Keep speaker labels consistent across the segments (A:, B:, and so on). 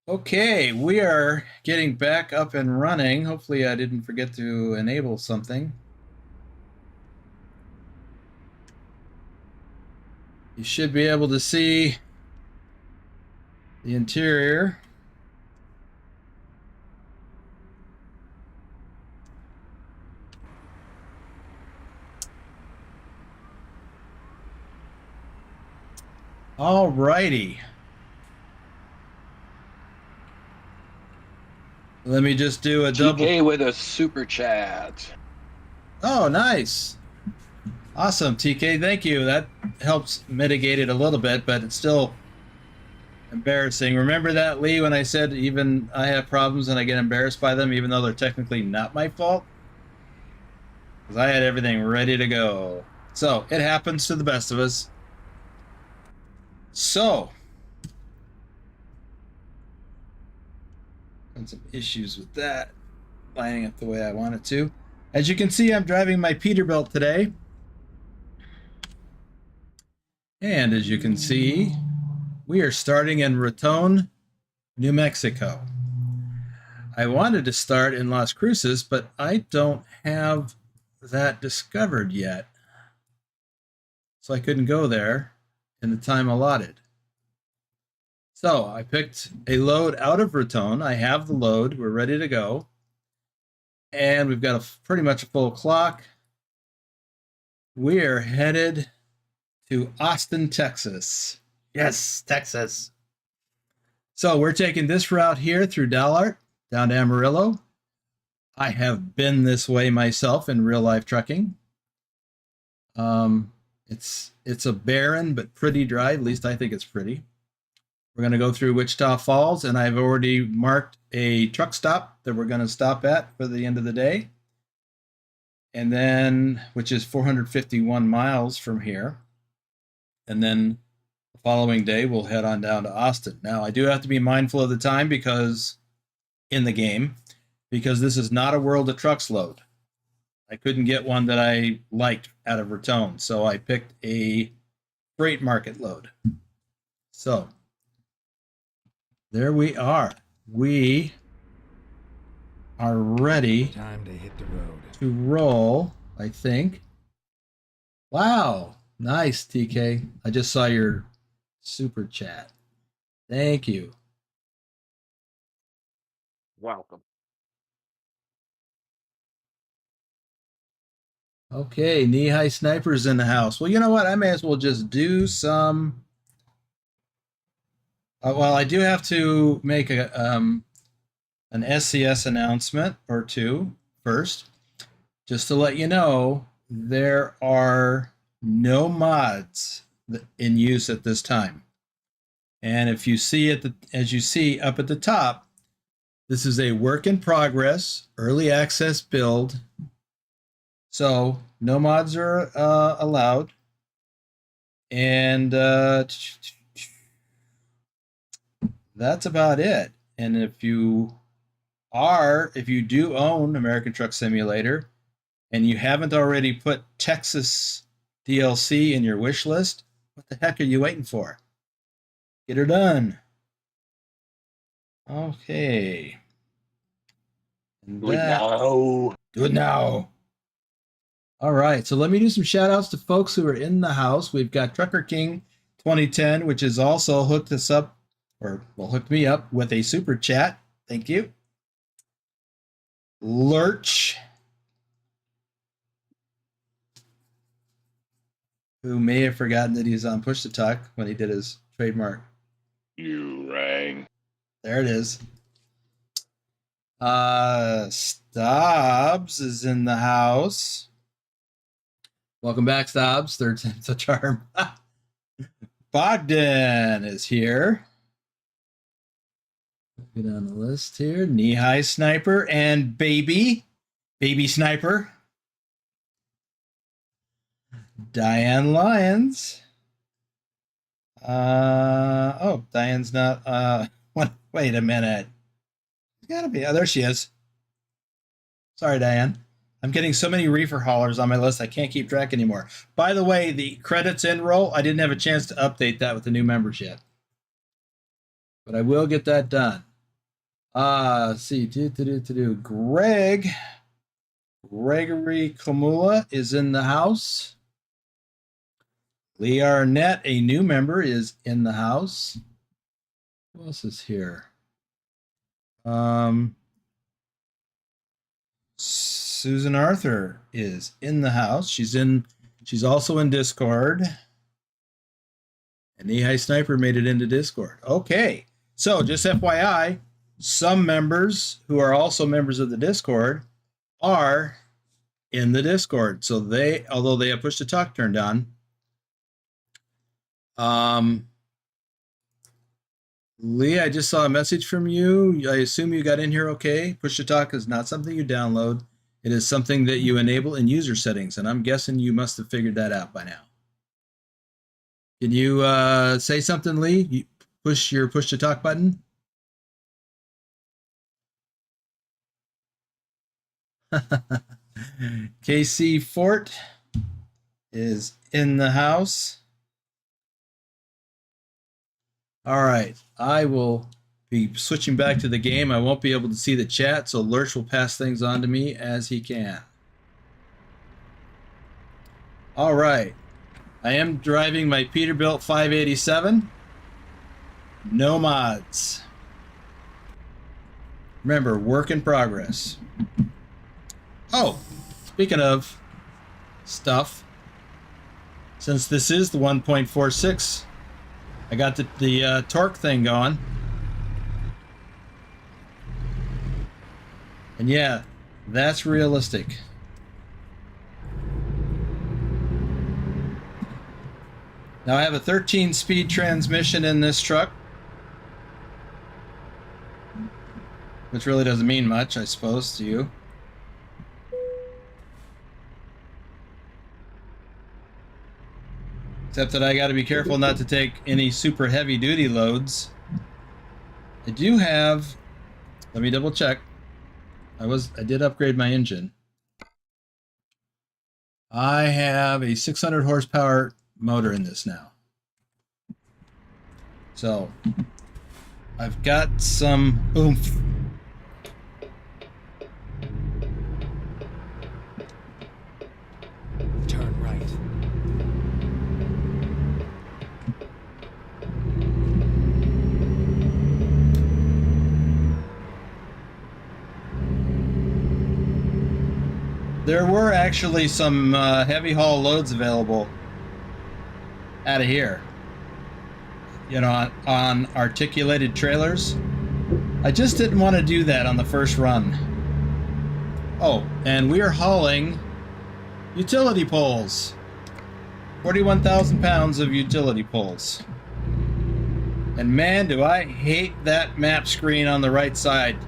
A: Okay, we are getting back up and running. Hopefully I didn't forget to enable something. You should be able to see the interior. All righty. Let me just do a double.
B: TK with a super chat.
A: Oh, nice. Awesome, TK. Thank you. That helps mitigate it a little bit, but it's still embarrassing. Remember that, Lee, when I said even I have problems and I get embarrassed by them, even though they're technically not my fault? Because I had everything ready to go. So, it happens to the best of us. So, and some issues with that lining up the way I want it to. As you can see, I'm driving my Peterbilt today. And as you can see, we are starting in Raton, New Mexico. I wanted to start in Las Cruces, but I don't have that discovered yet. So I couldn't go there in the time allotted. So I picked a load out of Raton. I have the load. We're ready to go. And we've got pretty much a full clock. We are headed to Austin, Texas. Yes, Texas. So we're taking this route here through Dallart down to Amarillo. I have been this way myself in real life trucking. It's a barren but pretty drive. At least I think it's pretty. We're going to go through Wichita Falls, and I've already marked a truck stop that we're going to stop at for the end of the day. And then, which is 451 miles from here. And then the following day, we'll head on down to Austin. Now, I do have to be mindful of the time because in the game, because this is not a World of Trucks load. I couldn't get one that I liked out of Raton, so I picked a freight market load. So there we are. We are ready
C: Time to hit the road.
A: To roll, I think. Wow. Nice, TK. I just saw your super chat. Thank you.
B: Welcome.
A: Okay, knee-high snipers in the house. Well, you know what? I may as well just do some... well, I do have to make a an SCS announcement or two first. Just to let you know, there are no mods in use at this time. And if you see it, as you see up at the top, this is a work in progress, early access build. So no mods are allowed. And that's about it. And if you do own American Truck Simulator and you haven't already put Texas DLC in your wish list, what the heck are you waiting for? Get her done. Okay. And
B: Do it now.
A: Do it now. All right, so let me do some shout outs to folks who are in the house. We've got Trucker King 2010, which has also hooked us up, or well, hooked me up with a super chat. Thank you. Lurch, who may have forgotten that he's on Push to Talk when he did his trademark.
B: You rang.
A: There it is. Stobbs is in the house. Welcome back, Stobbs. Third time's a charm. Bogdan is here. Get on the list here. Knee-high sniper and baby sniper. Diane Lyons. Oh, Diane's not. Wait a minute. It's gotta be. Oh, there she is. Sorry, Diane. I'm getting so many reefer haulers on my list, I can't keep track anymore. By the way, the credits in roll, I didn't have a chance to update that with the new members yet. But I will get that done. Let's see. Gregory Kamula is in the house. Lee Arnett, a new member, is in the house. Who else is here? Susan Arthur is in the house. She's also in Discord. And Nehigh Sniper made it into Discord. Okay. So just FYI, some members who are also members of the Discord are in the Discord. So although they have push to talk turned on, Lee, I just saw a message from you. I assume you got in here okay. Push to talk is not something you download. It is something that you enable in user settings, and I'm guessing you must have figured that out by now. Can you say something, Lee? You push your push to talk button. KC Fort is in the house. All right, I will be switching back to the game. I won't be able to see the chat, so Lurch will pass things on to me as he can. All right, I am driving my Peterbilt 587. No mods. Remember, work in progress. Oh, speaking of stuff, since this is the 1.46, I got the torque thing going. And yeah, that's realistic. Now I have a 13-speed transmission in this truck, which really doesn't mean much, I suppose, to you. Except that I got to be careful not to take any super heavy duty loads. I do have, let me double check. I did upgrade my engine. I have a 600 horsepower motor in this now. So I've got some oomph.
C: Turn right.
A: There were actually some heavy haul loads available out of here, you know, on articulated trailers. I just didn't want to do that on the first run. Oh, and we are hauling utility poles. 41,000 pounds of utility poles. And man, do I hate that map screen on the right side.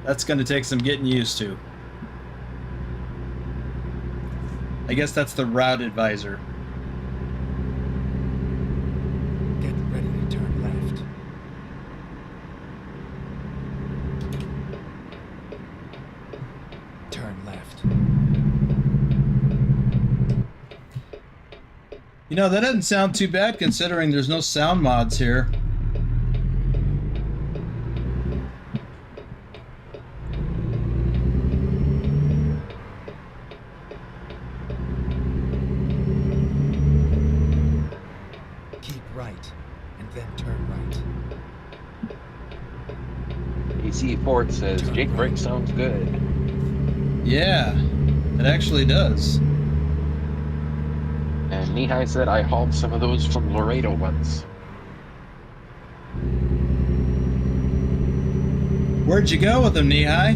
A: That's going to take some getting used to. I guess that's the route advisor.
C: Get ready to turn left. Turn left.
A: You know, that doesn't sound too bad considering there's no sound mods here.
C: Keep right, and then turn right.
B: AC Ford says
C: Turn
B: Jake
C: right.
B: Brick sounds good.
A: Yeah, it actually does.
B: And Nehigh said I hauled some of those from Laredo once.
A: Where'd you go with them, Nehigh?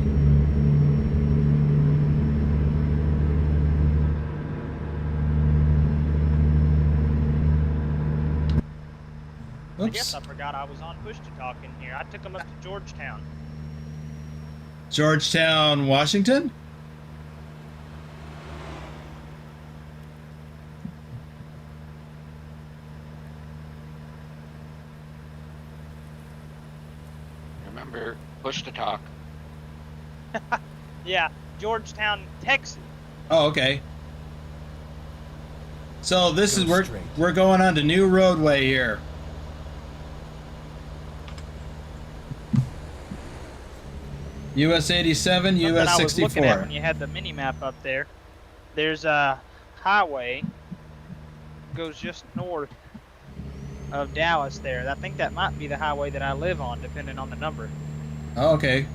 D: I
A: Oops.
D: guess I forgot I was on push to talk in here. I took them up to Georgetown.
A: Georgetown, Washington?
B: Remember, push to talk.
D: Yeah, Georgetown, Texas.
A: Oh, okay. So this
C: Go
A: is
C: straight.
A: we're going on to new roadway here. US 87,
D: Something
A: US
D: I was looking at
A: 64.
D: when you had the mini map up there. There's a highway goes just north of Dallas there. I think that might be the highway that I live on, depending on the number.
A: Oh, okay.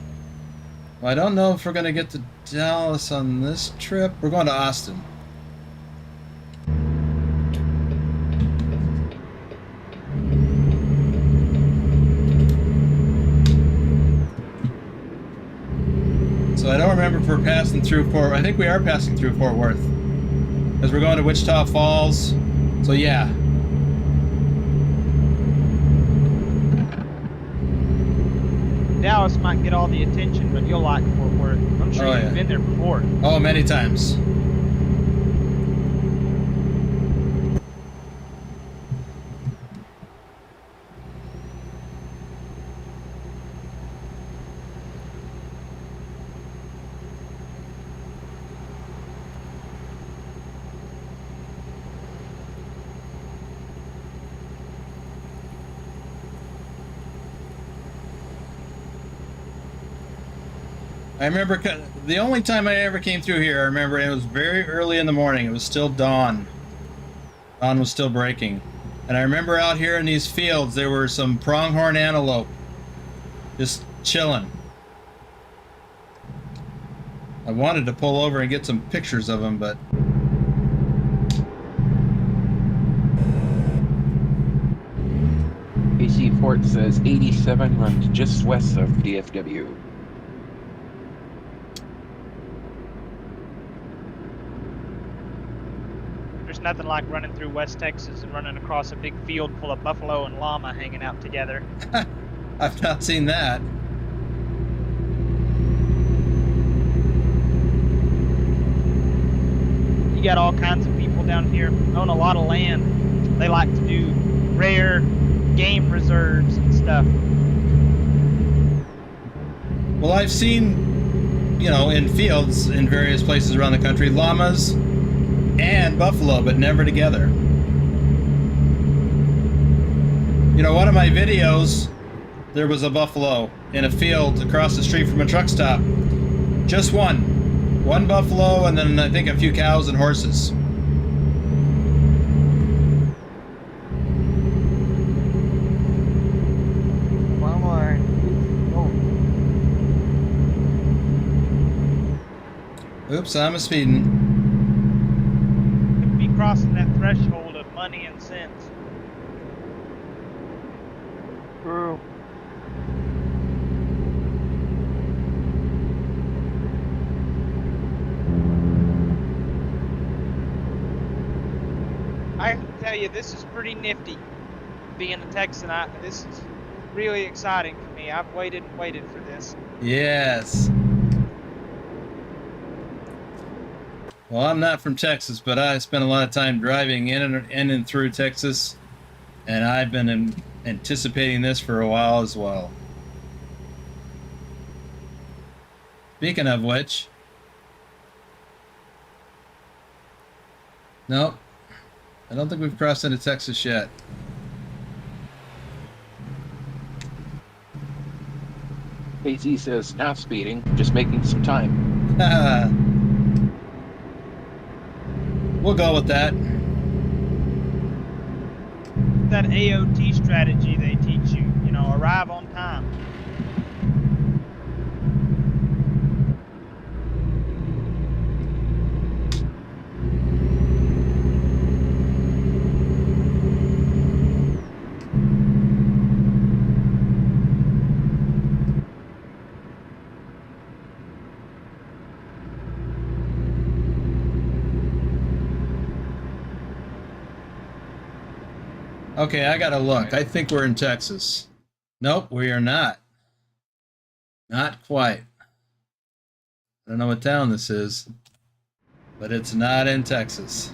A: Well, I don't know if we're going to get to Dallas on this trip. We're going to Austin. So I don't remember if we're passing through Fort. I think we are passing through Fort Worth, because we're going to Wichita Falls. So yeah.
D: Dallas might get all the attention, but you'll like Fort Worth. I'm sure
A: Oh,
D: you've
A: yeah.
D: been there before.
A: Oh, many times. I remember the only time I ever came through here, I remember it was very early in the morning. It was still dawn. Dawn was still breaking. And I remember out here in these fields, there were some pronghorn antelope just chilling. I wanted to pull over and get some pictures of them, but
B: AC Fort says 87 runs just west of DFW.
D: There's nothing like running through West Texas and running across a big field full of buffalo and llama hanging out together.
A: I've not seen that.
D: You got all kinds of people down here own a lot of land. They like to do rare game reserves and stuff.
A: Well, I've seen, you know, in fields in various places around the country, llamas and buffalo, but never together. You know, one of my videos, there was a buffalo in a field across the street from a truck stop. Just one. One buffalo, and then I think a few cows and horses. Oops, I'm a speeding.
D: Could be crossing that threshold of money and sense.
B: True.
D: I have to tell you, this is pretty nifty. Being a Texan, this is really exciting for me. I've waited and waited for this.
A: Yes. Well, I'm not from Texas, but I spent a lot of time driving in and through Texas, and I've been anticipating this for a while as well. Speaking of which, nope, I don't think we've crossed into Texas yet.
B: AC says not speeding, just making some time.
A: We'll go with that.
D: That AOT strategy they teach you, you know, arrive on time.
A: Okay, I gotta look. I think we're in Texas. Nope, we are not. Not quite. I don't know what town this is, but it's not in Texas.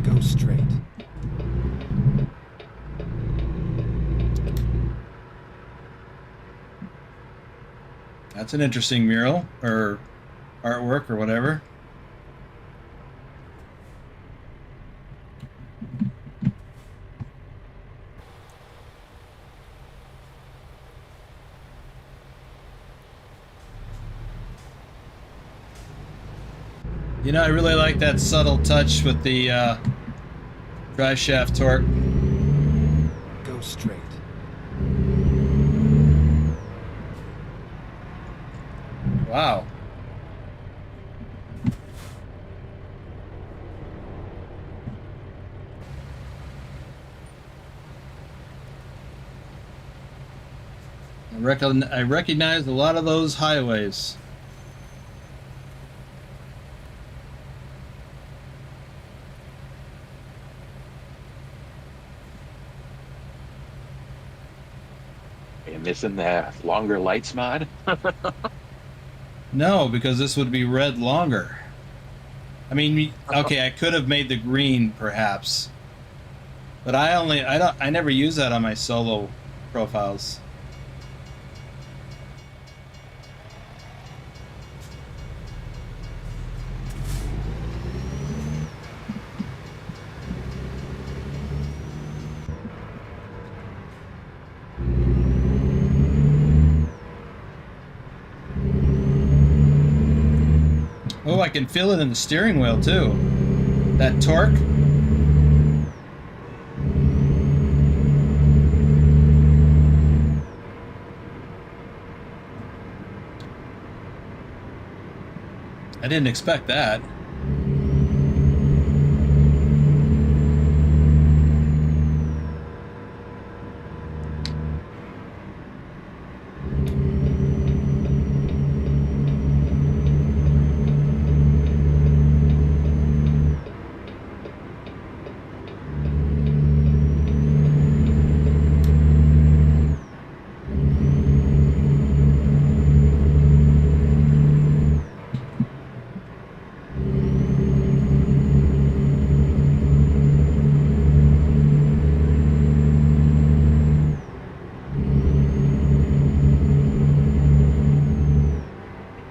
C: Go straight.
A: That's an interesting mural or artwork or whatever. You know, I really like that subtle touch with the drive shaft torque.
C: Go straight.
A: Wow. I recognize a lot of those highways.
B: Are you missing the longer lights mod?
A: No, because this would be red longer. I mean, okay, I could have made the green perhaps, but I never use that on my solo profiles. Oh, I can feel it in the steering wheel too. That torque. I didn't expect that.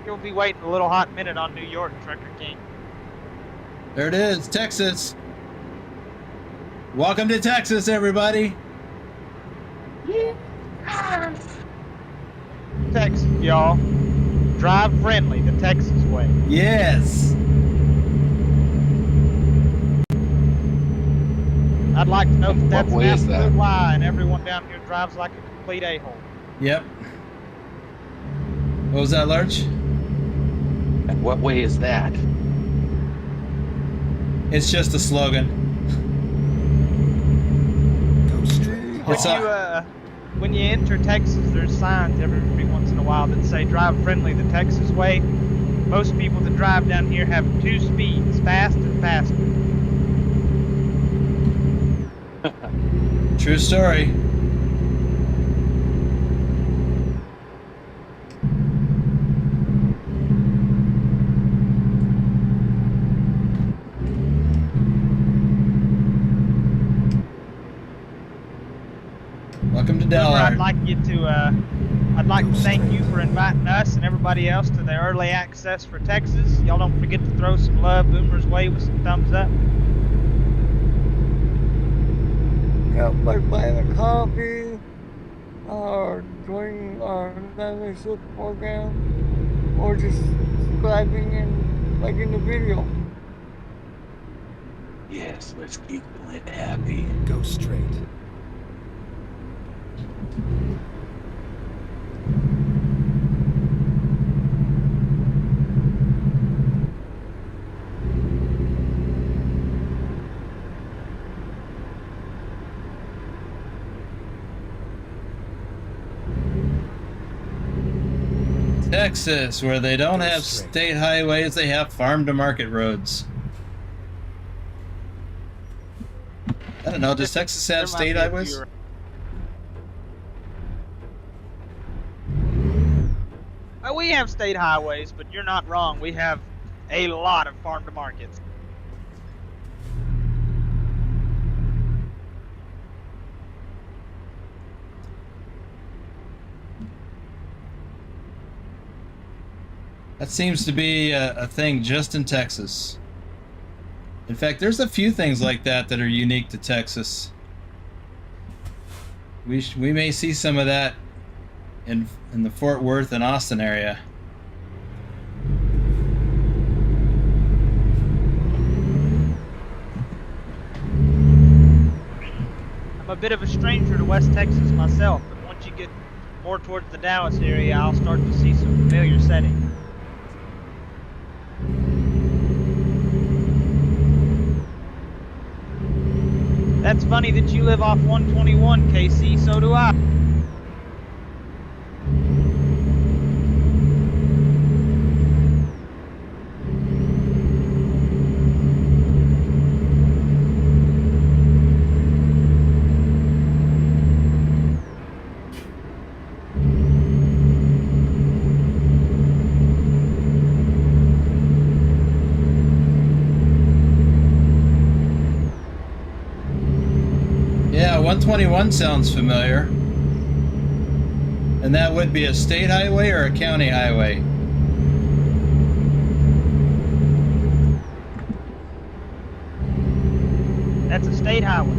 D: You'll be waiting a little hot minute on New York, Trucker King.
A: There it is, Texas. Welcome to Texas, everybody.
D: Texas, y'all. Drive friendly the Texas way.
A: Yes.
D: I'd like to know if that's an
B: way is that?
D: absolute lie and everyone down here drives like a complete a-hole.
A: Yep. What was that, Lurch?
B: And what way is that?
A: It's just a slogan.
C: Go straight.
A: It's
D: When you enter Texas, there's signs every once in a while that say drive friendly the Texas way. Most people that drive down here have 2 speeds, fast and faster.
A: True story. Welcome to
D: Boomer,
A: Delaware.
D: I'd like to thank you for inviting us and everybody else to the early access for Texas. Y'all don't forget to throw some love Boomer's way with some thumbs up.
E: Yeah, like buying a coffee or joining our membership program or just subscribing and liking the video.
B: Yes, let's keep Clint happy.
C: Go straight.
A: Texas, where they don't have state highways, they have farm to market roads. I don't know, does Texas have state highways?
D: We have state highways, but you're not wrong. We have a lot of farm to markets.
A: That seems to be a thing just in Texas. In fact, there's a few things like that that are unique to Texas. We may see some of that in the Fort Worth and Austin area.
D: a bit of a stranger to West Texas myself, but once you get more towards the Dallas area, I'll start to see some familiar settings. That's funny that you live off 121, KC, so do I.
A: Yeah, 121 sounds familiar. And that would be a state highway or a county highway?
D: That's a state highway.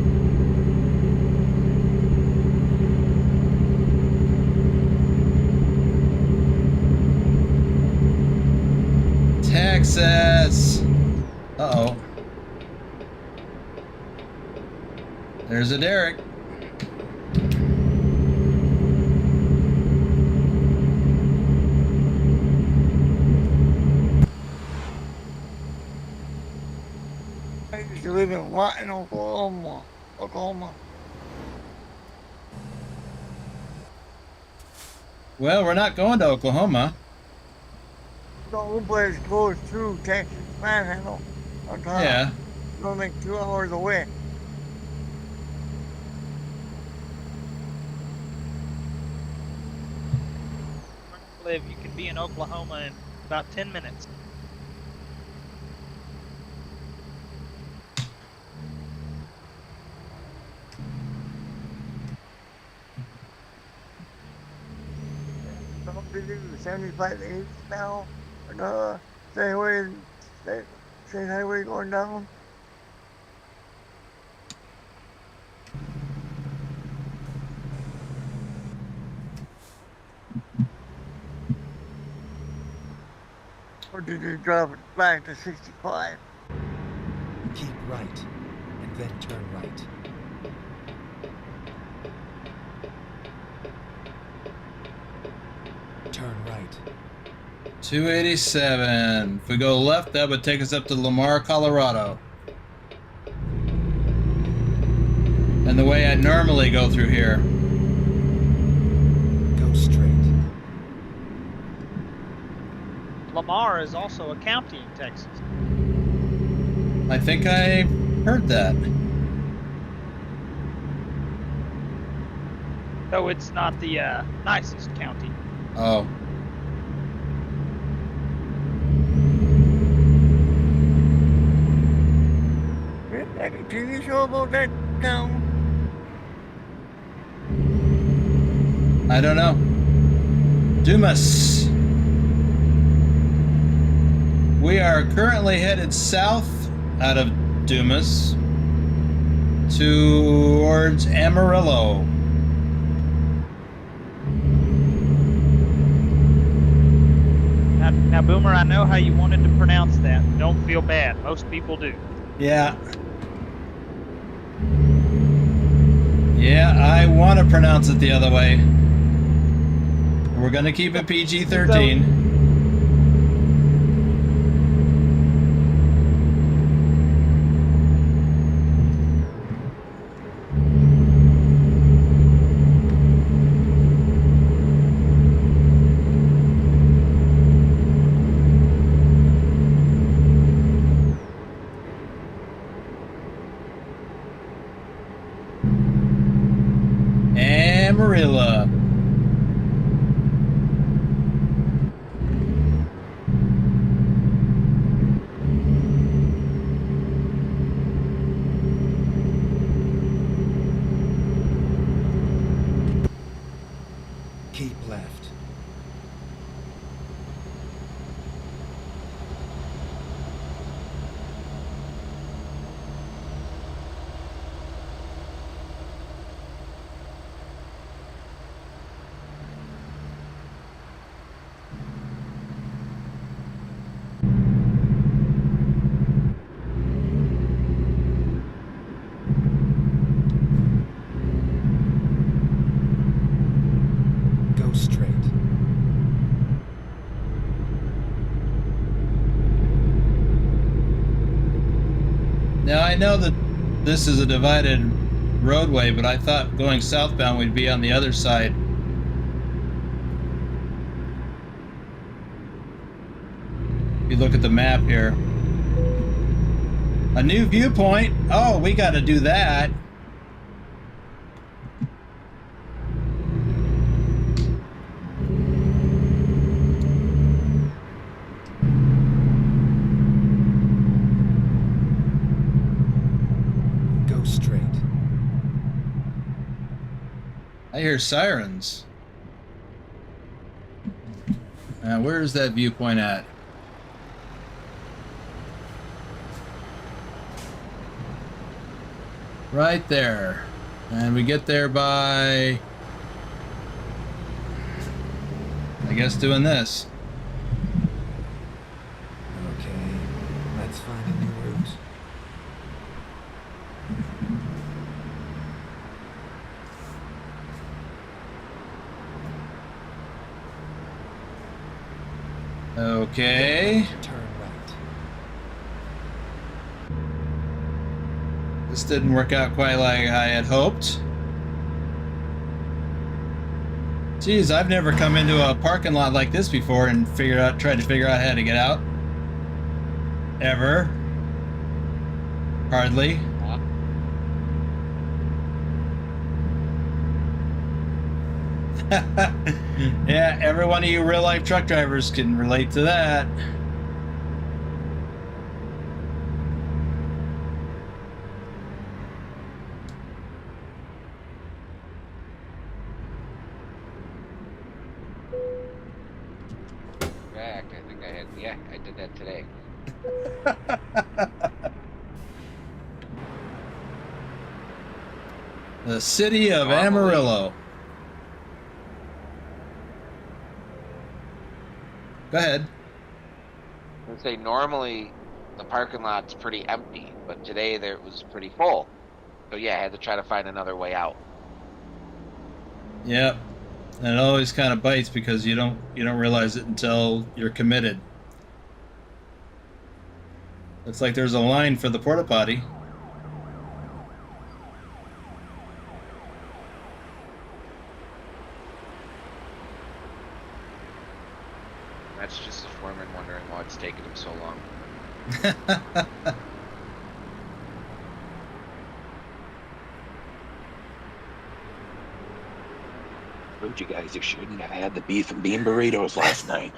A: Texas! Uh-oh. There's a Derek.
E: I used to live in Lawton, Oklahoma.
A: Well, we're not going to Oklahoma.
E: The only place close to Texas Panhandle.
A: Yeah.
E: It's only like 2 hours away.
D: Live, you can be in Oklahoma in about 10 minutes.
E: Some people do 75 to 80 now. State highway going down. Or did you drop it back to 65?
C: Keep right, and then turn right. Turn right.
A: 287. If we go left, that would take us up to Lamar, Colorado. And the way I normally go through here.
C: Go straight.
D: Lamar is also a county in Texas.
A: I think I heard that.
D: Though it's not the nicest county.
A: Oh.
E: Like a TV show about that town?
A: I don't know. Dumas. We are currently headed south out of Dumas towards Amarillo.
D: Now, Boomer, I know how you wanted to pronounce that. Don't feel bad. Most people do.
A: Yeah. Yeah, I want to pronounce it the other way. We're going to keep it PG-13. Amarillo.
C: Keep left. Go straight.
A: Now I know that this is a divided roadway, but I thought going southbound we'd be on the other side. If you look at the map here. A new viewpoint. Oh, we got to do that.
C: Go straight.
A: I hear sirens. Where's that viewpoint at? Right there. And we get there by, I guess, doing this.
C: Okay, let's find a new route.
A: Okay.
C: Turn right.
A: This didn't work out quite like I had hoped. Geez, I've never come into a parking lot like this before and tried to figure out how to get out. Ever. Hardly. Yeah, every one of you real-life truck drivers can relate to that.
F: Correct. I think I had. Yeah, I did that today.
A: The city of
F: Normally-
A: Amarillo. Go ahead.
F: I would say normally the parking lot's pretty empty, but today there it was pretty full. So yeah, I had to try to find another way out.
A: Yep. And it always kind of bites because you don't realize it until you're committed. Looks like there's a line for the porta potty.
F: That's just the foreman wondering why it's taking him so long.
B: Told you guys you shouldn't have had the beef and bean burritos last night.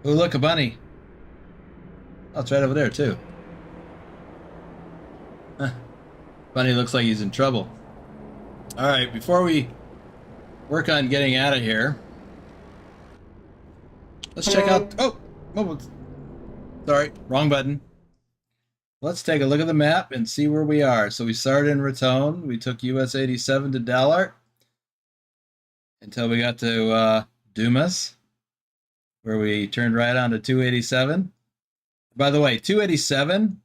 A: Oh, look, a bunny. Oh, it's right over there, too. Huh. Bunny looks like he's in trouble. All right, before we work on getting out of here, let's check out... Oh, sorry, wrong button. Let's take a look at the map and see where we are. So we started in Raton. We took US 87 to Dallart until we got to Dumas, where we turned right onto 287. By the way, 287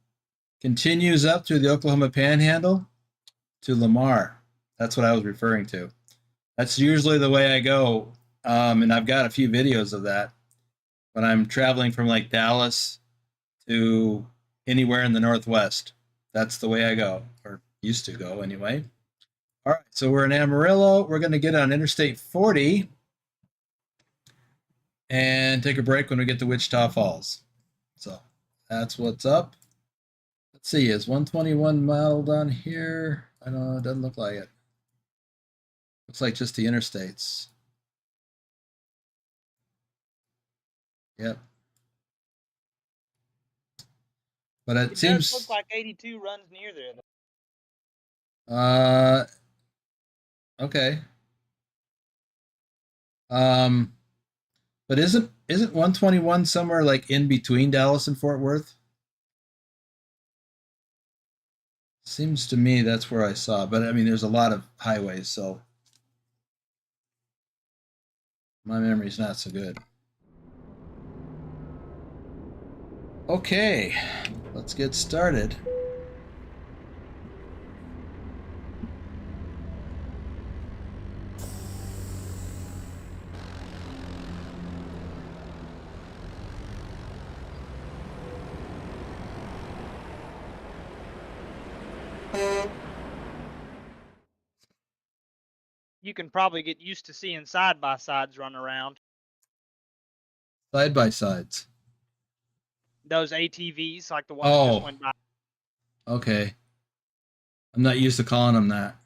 A: continues up through the Oklahoma Panhandle to Lamar. That's what I was referring to. That's usually the way I go, and I've got a few videos of that when I'm traveling from like Dallas to anywhere in the Northwest. That's the way I go, or used to go anyway. All right, so we're in Amarillo. We're going to get on Interstate 40 and take a break when we get to Wichita Falls. So that's what's up. Let's see, is 121 modeled on here? I don't know. It doesn't look like it. Looks like just the interstates. Yep. But it seems
D: does look like 82 runs near there.
A: Okay. But isn't 121 somewhere like in between Dallas and Fort Worth? Seems to me that's where I saw, but I mean there's a lot of highways, so my memory's not so good. Okay, let's get started.
D: You can probably get used to seeing side-by-sides run around.
A: Side-by-sides.
D: Those ATVs, like the one that just went by.
A: Okay. I'm not used to calling them that.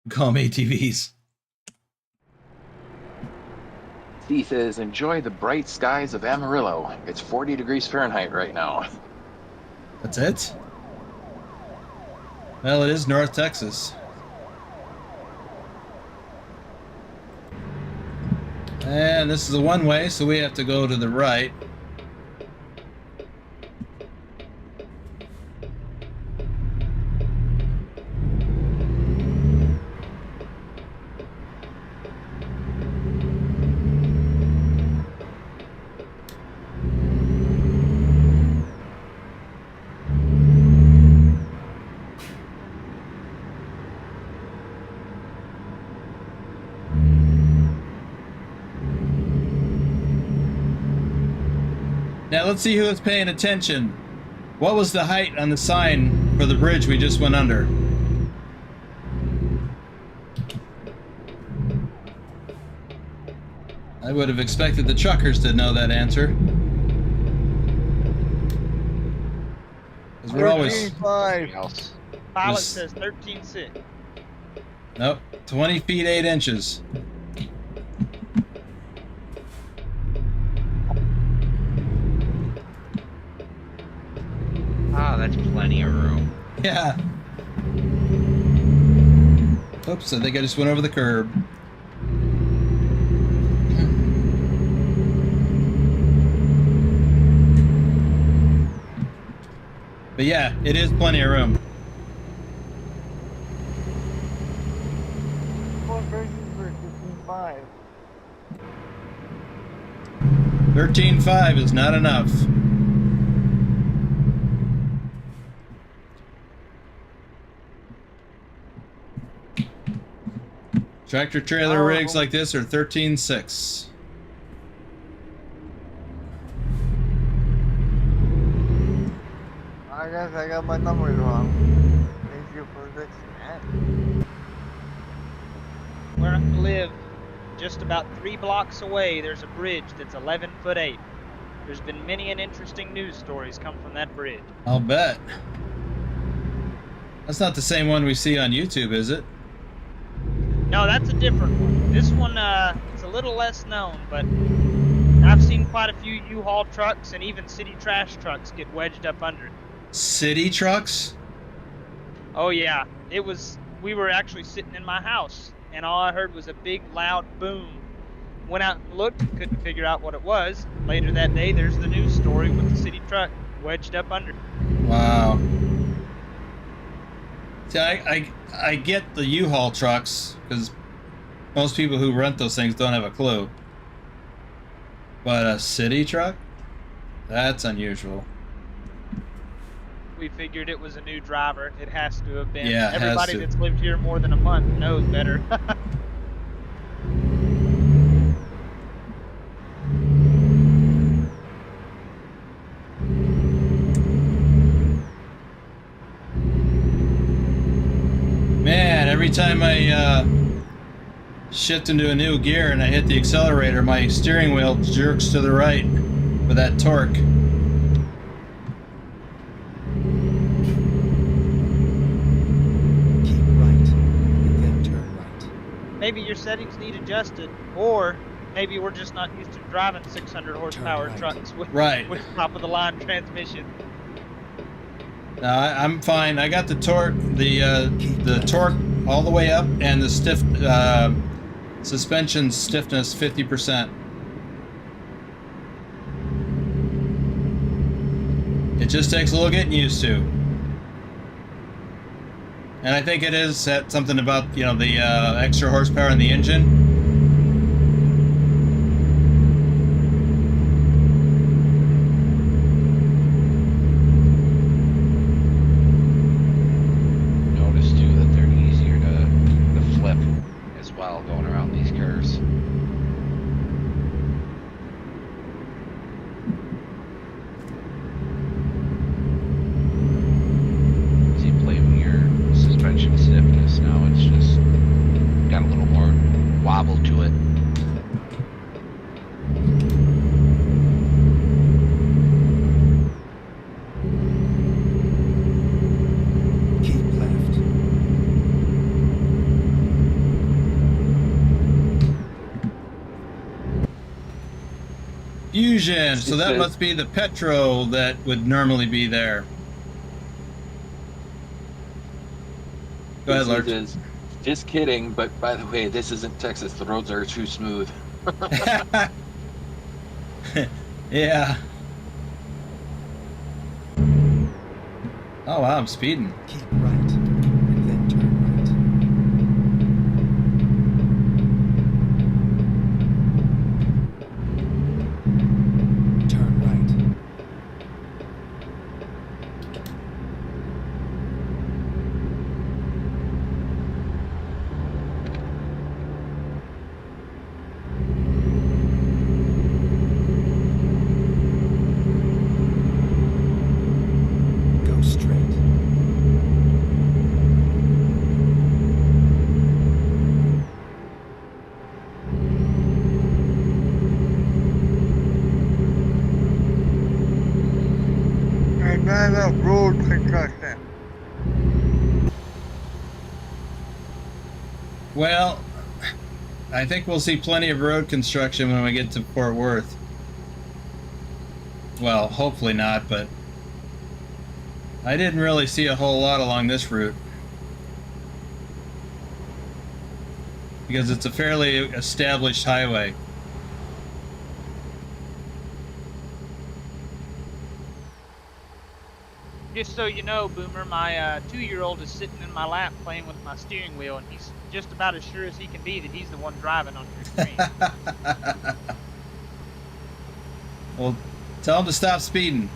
A: Call them ATVs.
B: He says, enjoy the bright skies of Amarillo. It's 40 degrees Fahrenheit right now.
A: That's it? Well, it is North Texas. And this is a one-way, so we have to go to the right. Now let's see who is paying attention. What was the height on the sign for the bridge we just went under? I would have expected the truckers to know that answer. Because we're always...
E: 13.5.
D: Pilot says 13.6.
A: Nope, 20 feet 8 inches.
F: Ah, that's plenty of room.
A: Yeah. Oops, I think I just went over the curb. But yeah, it is plenty of room.
E: What version for 15.5?
A: 13.5 is not enough. Tractor trailer rigs like this are 13.6.
E: I guess I got my numbers wrong. Thank you for fixing that.
D: Where I live, just about 3 blocks away, there's a bridge that's 11'8". There's been many and interesting news stories come from that bridge.
A: I'll bet. That's not the same one we see on YouTube, is it?
D: No, that's a different one. This one, it's a little less known, but I've seen quite a few U-Haul trucks and even city trash trucks get wedged up under it.
A: City trucks?
D: Oh yeah, we were actually sitting in my house, and all I heard was a big loud boom. Went out and looked, couldn't figure out what it was. Later that day, there's the news story with the city truck wedged up under it.
A: Wow. See, I get the U-Haul trucks, because most people who rent those things don't have a clue. But a city truck? That's unusual.
D: We figured it was a new driver. It has to have been.
A: Yeah, it has
D: Everybody
A: to.
D: that's lived here more than a month knows better.
A: Man, every time I shift into a new gear and I hit the accelerator, my steering wheel jerks to the right with that torque.
D: maybe your settings need adjusted, or maybe we're just not used to driving 600 horsepower
C: right.
D: trucks with
A: Right.
D: top of the line transmission.
A: No, I'm fine. I got the torque, the torque all the way up, and the stiff suspension stiffness 50%. It just takes a little getting used to. And I think it is something about, you know, the extra horsepower in the engine.
F: Notice too that they're easier to flip as well going around these curves. See, play with your suspension stiffness now. It's just got a little more wobble to it.
C: Keep left.
A: Fusion. So that
B: It
A: must be the petrol that would normally be there. Go ahead, Larch.
B: is just kidding, but by the way, this isn't Texas. The roads are too smooth.
A: Yeah. Oh wow, I'm speeding.
C: Keep right. And then turn right. Turn right. Go straight.
E: And then a road construction.
A: Well, I think we'll see plenty of road construction when we get to Fort Worth. Well, hopefully not, but I didn't really see a whole lot along this route. Because it's a fairly established highway.
D: Just so you know, Boomer, my 2-year-old is sitting in my lap playing with my steering wheel, and he's just about as sure as he can be that he's the one driving on your screen.
A: Well, tell him to stop speeding.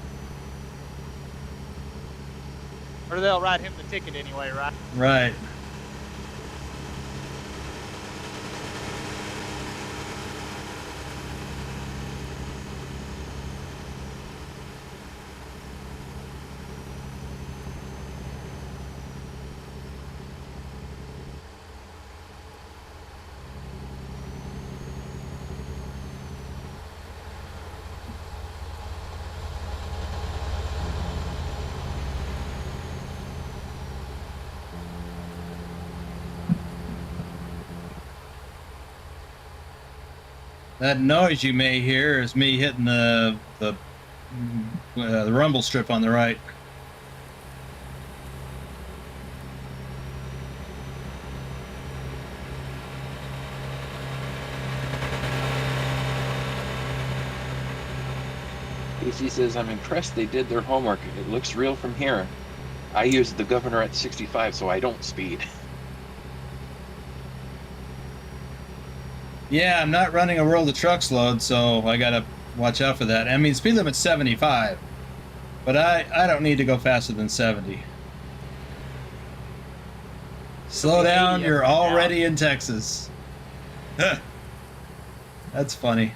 D: Or they'll write him the ticket anyway, right?
A: Right. That noise you may hear is me hitting the rumble strip on the right.
B: Casey says, I'm impressed they did their homework. It looks real from here. I use the governor at 65, so I don't speed.
A: Yeah, I'm not running a World of Trucks load, so I gotta watch out for that. I mean, speed limit's 75, but I don't need to go faster than 70. Slow down, you're already in Texas. That's funny.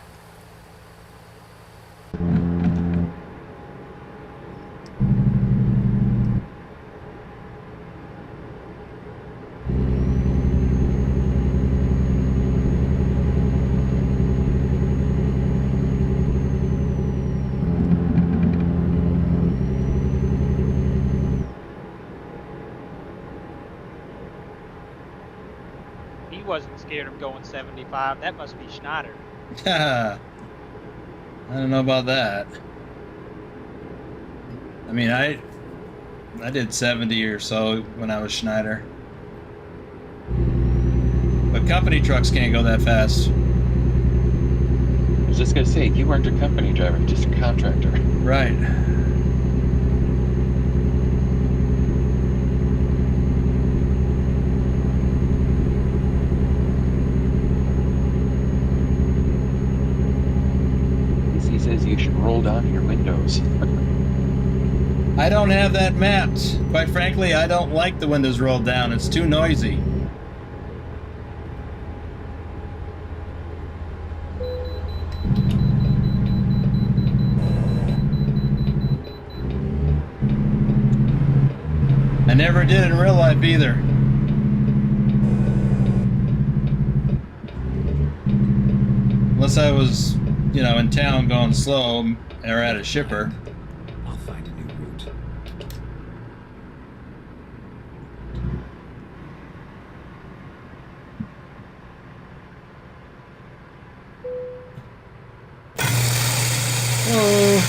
D: He wasn't scared of going 75. That must be Schneider.
A: I don't know about that. I mean, I did 70 or so when I was Schneider. But company trucks can't go that fast.
B: I was just gonna say, you weren't a company driver, just a contractor.
A: Right.
B: He says you should roll down your windows.
A: I don't have that mapped. Quite frankly, I don't like the windows rolled down. It's too noisy. I never did in real life either. Unless I was, you know, in town going slow or at a shipper.
C: I'll find a new route.
A: Oh.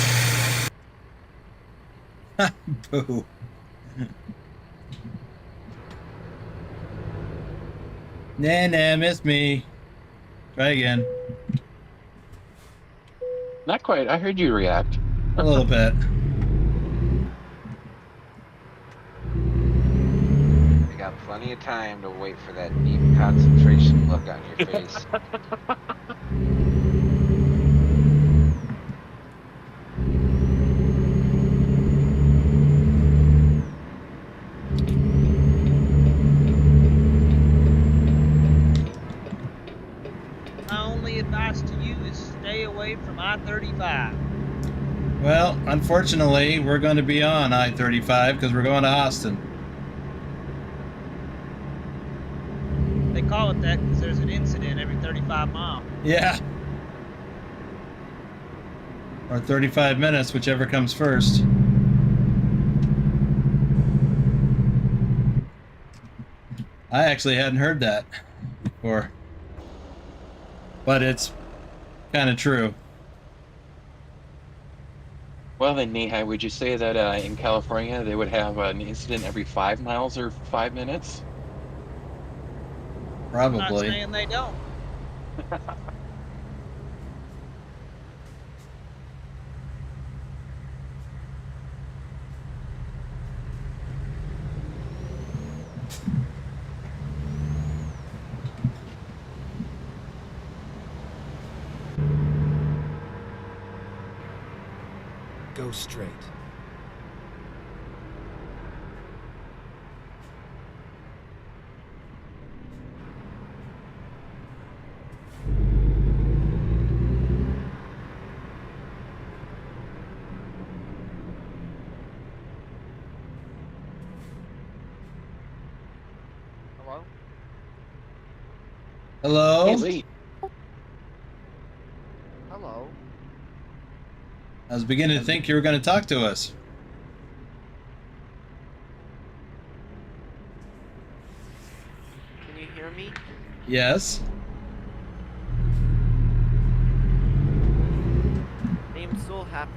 A: Boo. Nah, miss me. Try again.
B: Not quite. I heard you react.
A: A little bit.
F: You got plenty of time to wait for that deep concentration look on your face.
D: My only advice to you is stay away from I-35.
A: Well, unfortunately, we're going to be on I-35 because we're going to Austin.
D: They call it that because there's an incident every 35 miles.
A: Yeah. Or 35 minutes, whichever comes first. I actually hadn't heard that before. But it's kind of true.
B: Well then, Nihai, would you say that in California they would have an incident every 5 miles or 5 minutes?
D: I'm not
A: Probably.
D: saying they don't.
C: Go straight.
F: Hello?
A: Hello?
B: Hey, Lee.
F: Hello?
A: I was beginning to think you were going to talk to us.
G: Can you hear me?
A: Yes?
G: I am so happy.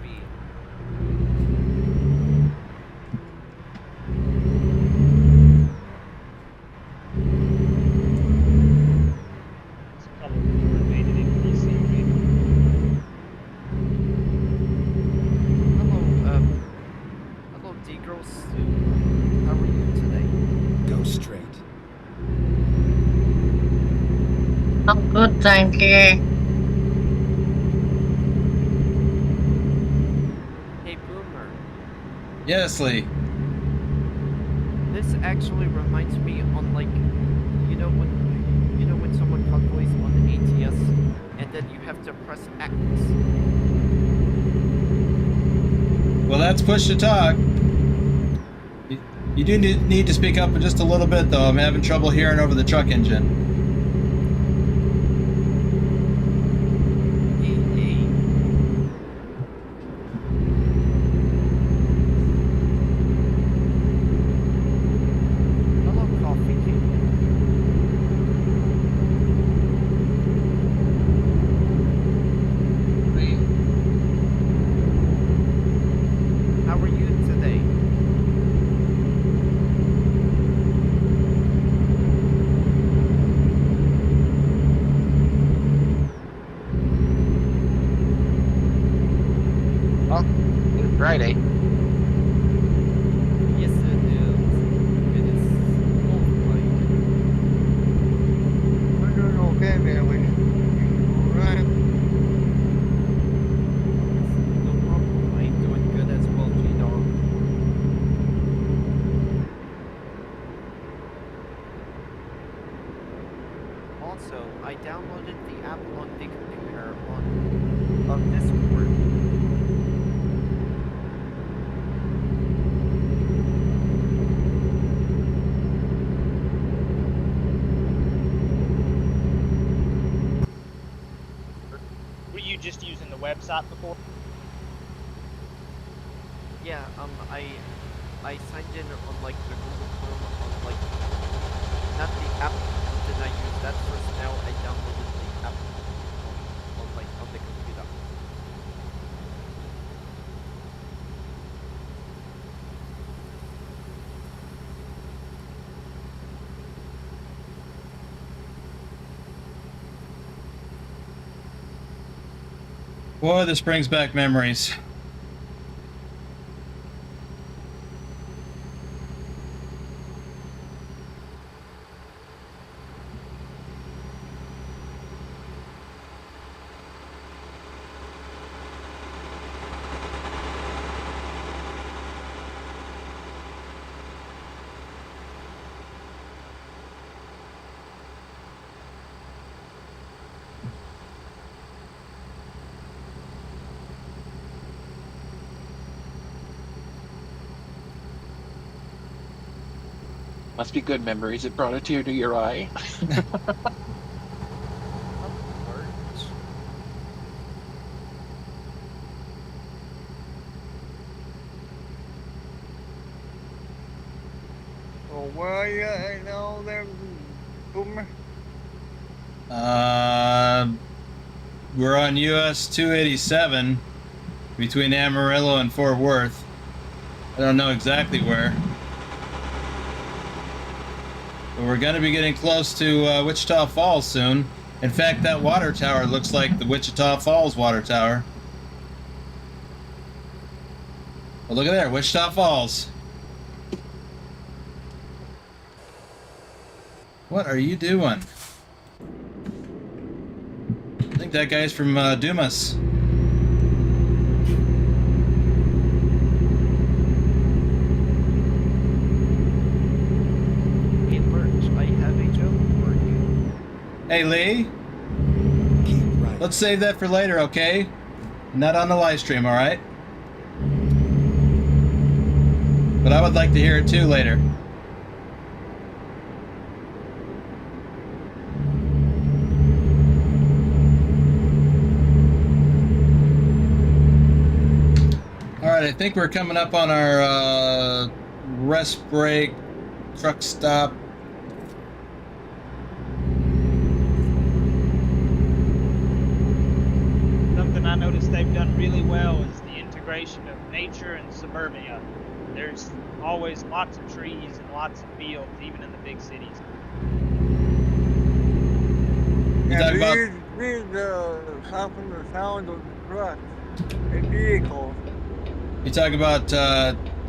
D: It's a couple of people that made it in PC.
G: Hello, D-Girls. How are you today?
C: Go straight.
H: I'm good, thank you.
G: Hey, Boomer.
A: Yes, Lee.
G: This actually reminds me on like, when someone calculates on the ATS, and then you have to press X.
A: Well, that's push to talk. You do need to speak up just a little bit, though. I'm having trouble hearing over the truck engine.
G: Hey. Hello, Coffee King.
F: Friday.
G: Yes, it is. It is cold, like,
E: We're doing okay there, we right.
G: no problem. I'm doing good as well, G-Dog. Also, I downloaded the app on the computer on Discord.
D: Were you just using the website before?
G: Yeah, I signed in on like the Google Chrome on like not the app, but then I used that first. Now I downloaded the app on like on the computer.
A: Boy, this brings back memories.
B: Must be good memories. It brought a tear to your eye.
E: Well, where are you right now there, Boomer?
A: We're on US 287 between Amarillo and Fort Worth. I don't know exactly where. But we're going to be getting close to Wichita Falls soon. In fact, that water tower looks like the Wichita Falls water tower. Well, look at there, Wichita Falls. What are you doing? I think that guy's from Dumas.
G: Hey, Lurch, I have a joke for you.
A: Hey, Lee,
C: Keep right.
A: let's save that for later, okay? Not on the live stream, all right? But I would like to hear it too later. All right, I think we're coming up on our rest break, truck stop.
D: Something I noticed they've done really well is the integration of nature and suburbia. There's always lots of trees and lots of fields, even in the big cities.
A: You talk about
E: These soften the sound of the trucks and vehicles.
A: you talk about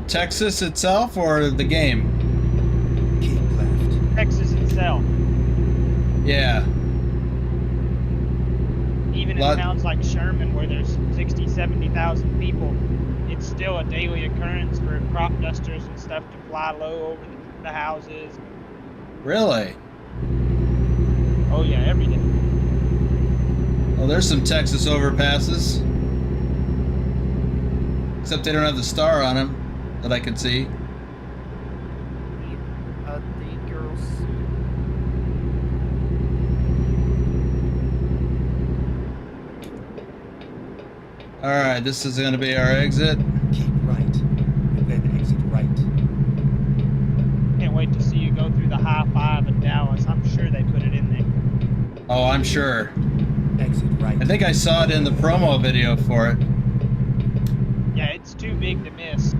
A: Texas itself or the game?
C: Keep left.
D: Texas itself,
A: Yeah.
D: even in towns like Sherman, where there's 60, 70,000 people, it's still a daily occurrence for crop dusters and stuff to fly low over the houses.
A: Really?
D: Oh yeah, every day.
A: Well, there's some Texas overpasses. Except they don't have the star on them that I can see.
G: The girls.
A: All right, this is going to be our exit.
C: Keep right. And then exit right.
D: Can't wait to see you go through the high five in Dallas. I'm sure they put it in there.
A: Oh, I'm sure.
C: Exit right.
A: I think I saw it in the promo video for it.
D: Yeah, it's too big to miss.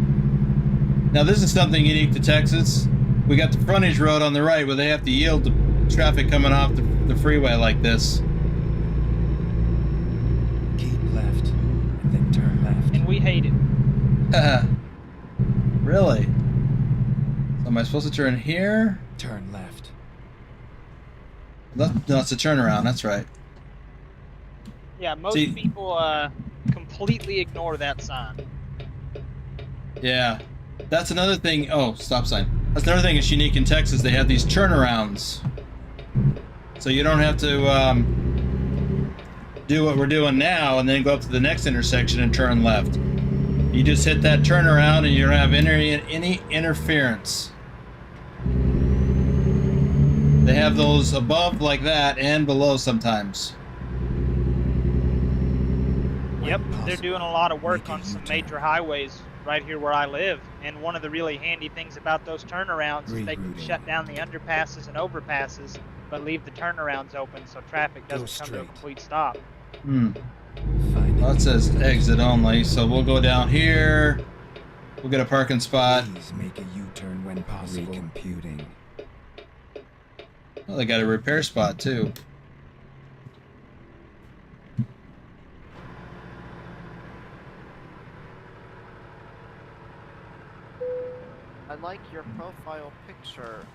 A: Now, this is something unique to Texas. We got the frontage road on the right where they have to yield to traffic coming off the freeway like this.
C: Keep left. And then turn left.
D: And we hate it.
A: Really? So am I supposed to turn here?
C: Turn left.
A: No, it's a turnaround. That's right.
D: Yeah, most
A: See-
D: people completely ignore that sign.
A: Yeah. That's another thing. Oh, stop sign. That's another thing that's unique in Texas. They have these turnarounds. So you don't have to do what we're doing now and then go up to the next intersection and turn left. You just hit that turnaround and you don't have any interference. They have those above like that and below sometimes.
D: Yep,
C: When
D: they're
C: possible,
D: doing a lot of work
C: make a
D: on some
C: U-turn.
D: major highways right here where I live. And one of the really handy things about those turnarounds is they can
C: Rerouting.
D: shut down the underpasses and overpasses, but leave the turnarounds open so traffic
C: Go
D: doesn't come to a
C: straight.
D: complete stop.
A: Hmm.
C: Finding
A: Well, it says exit only, so we'll go down here. We'll get a parking spot.
C: Please make a U-turn when possible. Recomputing.
A: Oh, they got a repair spot too.
G: I like your profile picture,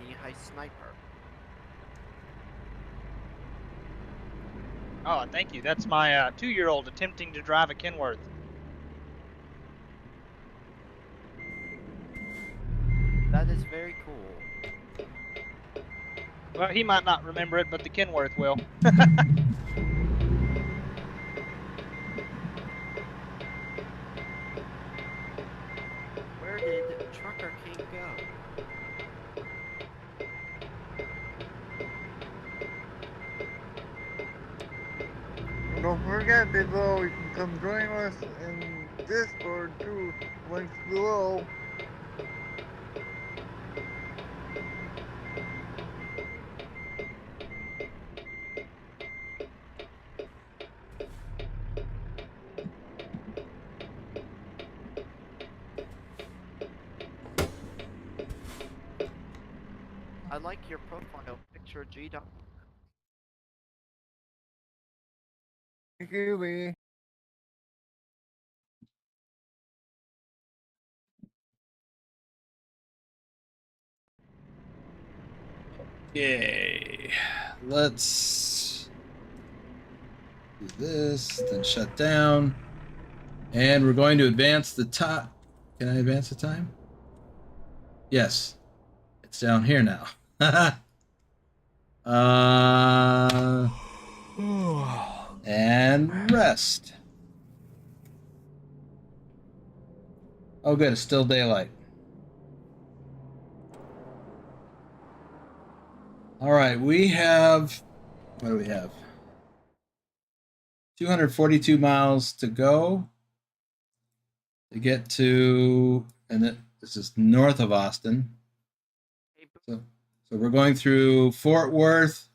G: knee-high sniper.
D: Oh, thank you. That's my 2-year-old attempting to drive a Kenworth.
G: That is very cool.
D: Well, he might not remember it, but the Kenworth will.
G: Where did Trucker King go?
E: Don't forget, people, you can come join us in Discord too. Links below.
G: I like your profile picture, G.
E: Thank you, B.
A: Okay. Let's do this, then shut down. And we're going to advance the top. Can I advance the time? Yes. It's down here now. And rest. Oh, good. It's still daylight. All right. We have. What do we have? 242 miles to go to get to. And this is north of Austin. So we're going through Fort Worth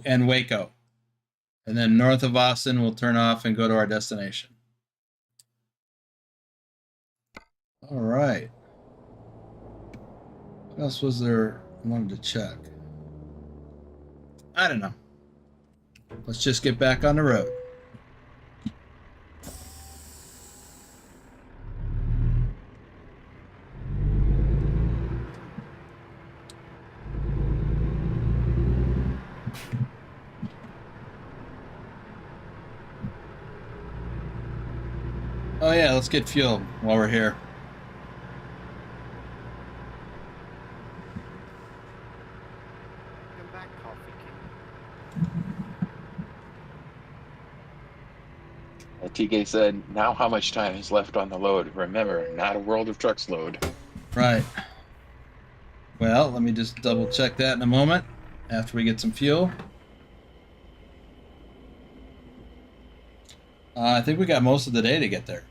A: and Waco. And then north of Austin, we'll turn off and go to our destination. All right. What else was there I wanted to check? I don't know. Let's just get back on the road. Oh yeah, let's get fuel while we're here.
G: Welcome back, Coffee King.
B: TK said, now how much time is left on the load? Remember, not a World of Trucks load.
A: Right. Well, let me just double check that in a moment after we get some fuel. I think we got most of the day to get there.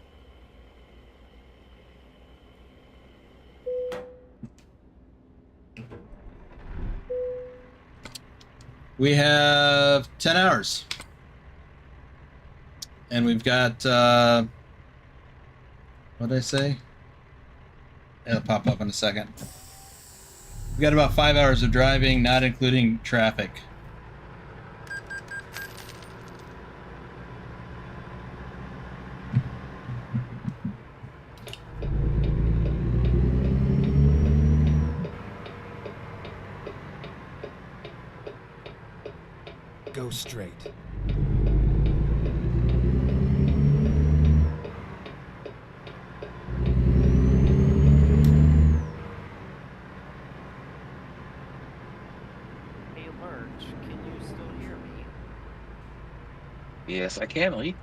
A: We have 10 hours. And we've got, what did I say? It'll pop up in a second. We've got about 5 hours of driving, not including traffic.
C: Go straight.
G: Hey, Lurch, can you still hear me?
B: Yes, I can, Lee.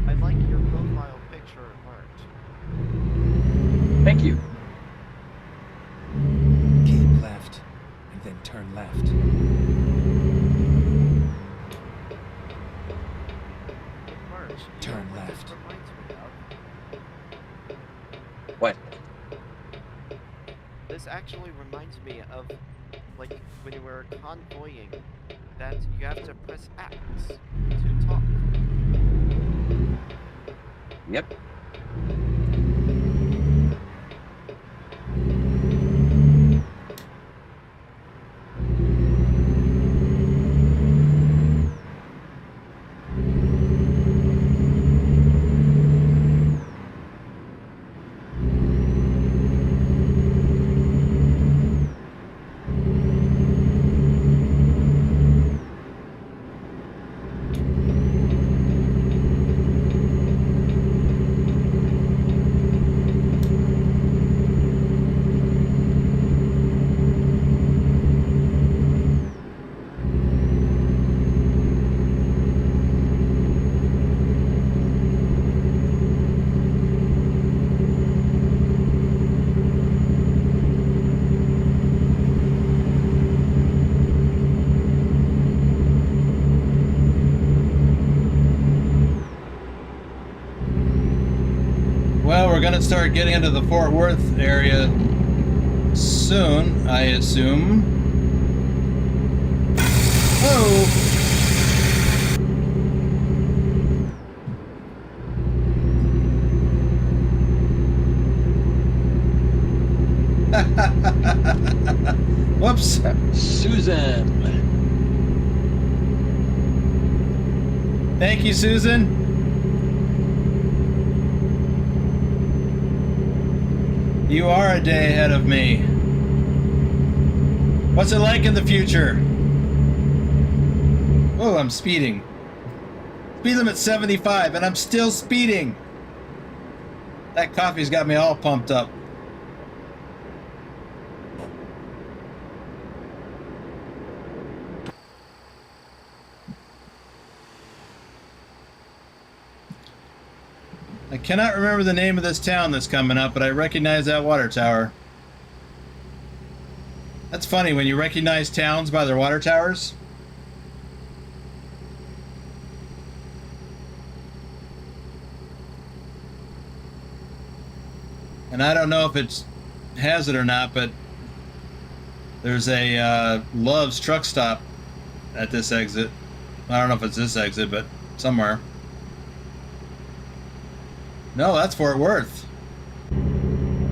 G: I like your profile picture, Lurch.
B: Thank you.
C: Keep left, and then turn left.
G: Hey, Lurch, you
C: Turn
G: know what
C: left.
G: this reminds me of?
B: What?
G: This actually reminds me of, like, when you were convoying, that you have to press X to talk.
B: Yep.
A: Well, we're gonna start getting into the Fort Worth area soon, I assume. Oh! Whoops!
B: Susan.
A: Thank you, Susan. You are a day ahead of me. What's it like in the future? Oh, I'm speeding. Speed limit 75, and I'm still speeding. That coffee's got me all pumped up. I cannot remember the name of this town that's coming up, but I recognize that water tower. That's funny, when you recognize towns by their water towers. And I don't know if it has it or not, but there's a Love's truck stop at this exit. I don't know if it's this exit, but somewhere. No, that's Fort Worth.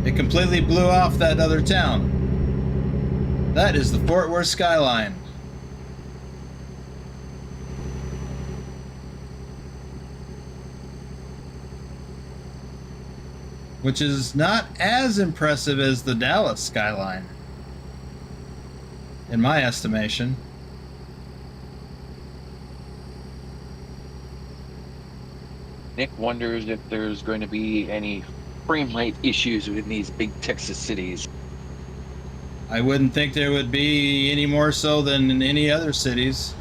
A: It completely blew off that other town. That is the Fort Worth skyline. Which is not as impressive as the Dallas skyline, in my estimation.
B: Nick wonders if there's going to be any frame rate issues within these big Texas cities.
A: I wouldn't think there would be any more so than in any other cities.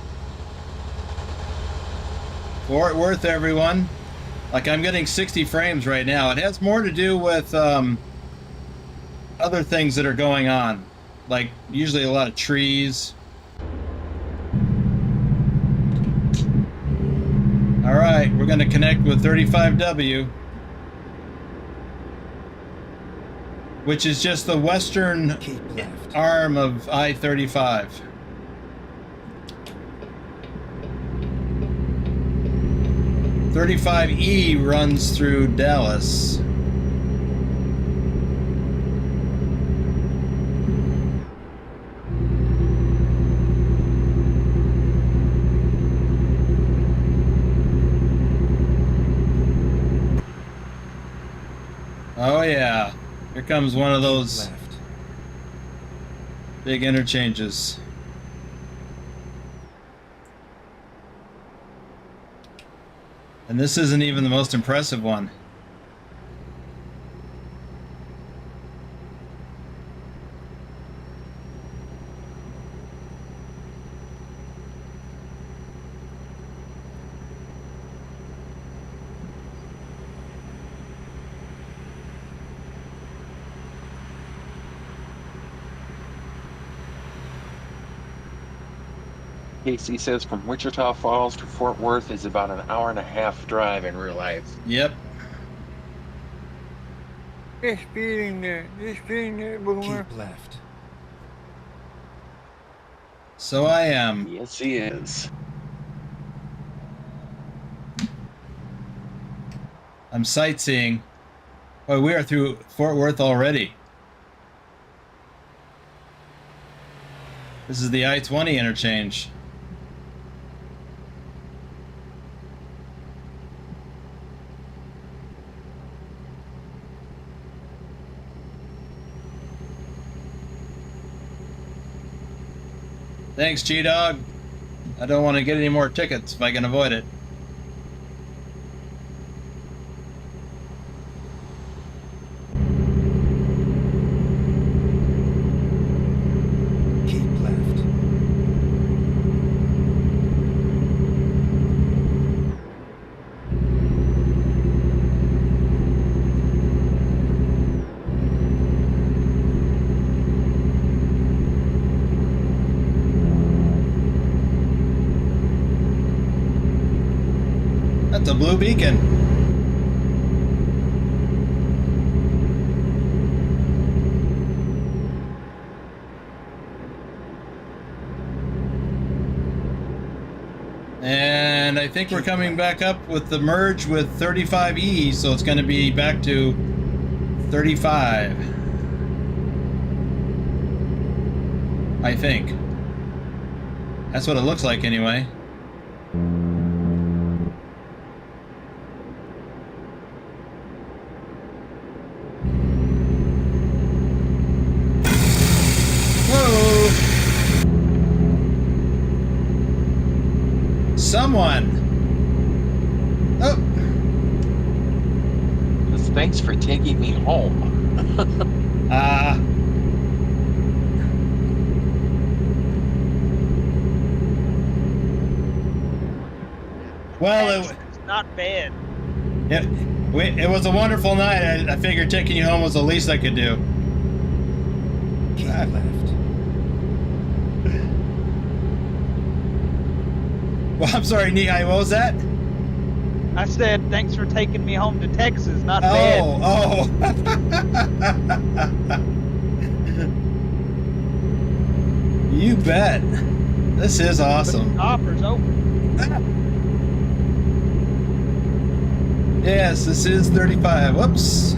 A: Fort Worth, everyone. Like, I'm getting 60 frames right now. It has more to do with other things that are going on. Like, usually a lot of trees. Alright, we're going to connect with 35W, which is just the western
C: Keep left.
A: arm of I-35. E runs through Dallas. Oh yeah. Here comes one of
C: Keep
A: those
C: left.
A: big interchanges. And this isn't even the most impressive one.
B: Casey says from Wichita Falls to Fort Worth is about an hour and a half drive in real life.
A: Yep.
E: Just speeding there. Just speeding there, Boomer.
C: Keep left.
A: So I am.
B: Yes, he is.
A: I'm sightseeing. Oh, we are through Fort Worth already. This is the I-20 interchange. Thanks, G-Dog. I don't want to get any more tickets if I can avoid it.
C: Keep left.
A: That's a blue beacon. And I think we're coming back up with the merge with 35E, so it's going to be back to 35. I think. That's what it looks like anyway. Whoa! Someone! Oh!
B: Just thanks for taking me home.
A: Well,
D: It's not bad.
A: it was a wonderful night. I figured taking you home was the least I could do.
C: Keep left.
A: Well, I'm sorry, Nihai, what was that?
D: I said thanks for taking me home to Texas. Not bad.
A: Oh. You bet. This is awesome.
D: Offer's open.
A: Yes, this is 35. Whoops.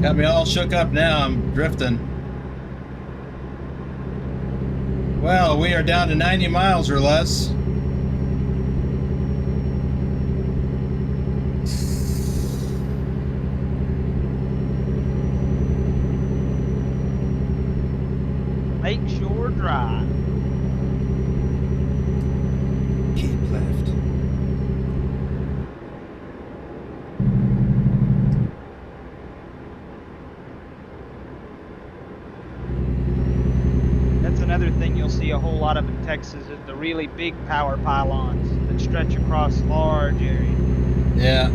A: Got me all shook up now. I'm drifting. Well, we are down to 90 miles or less.
D: Lakeshore Drive.
C: Keep left.
D: That's another thing you'll see a whole lot of in Texas is the really big power pylons that stretch across large areas.
A: Yeah.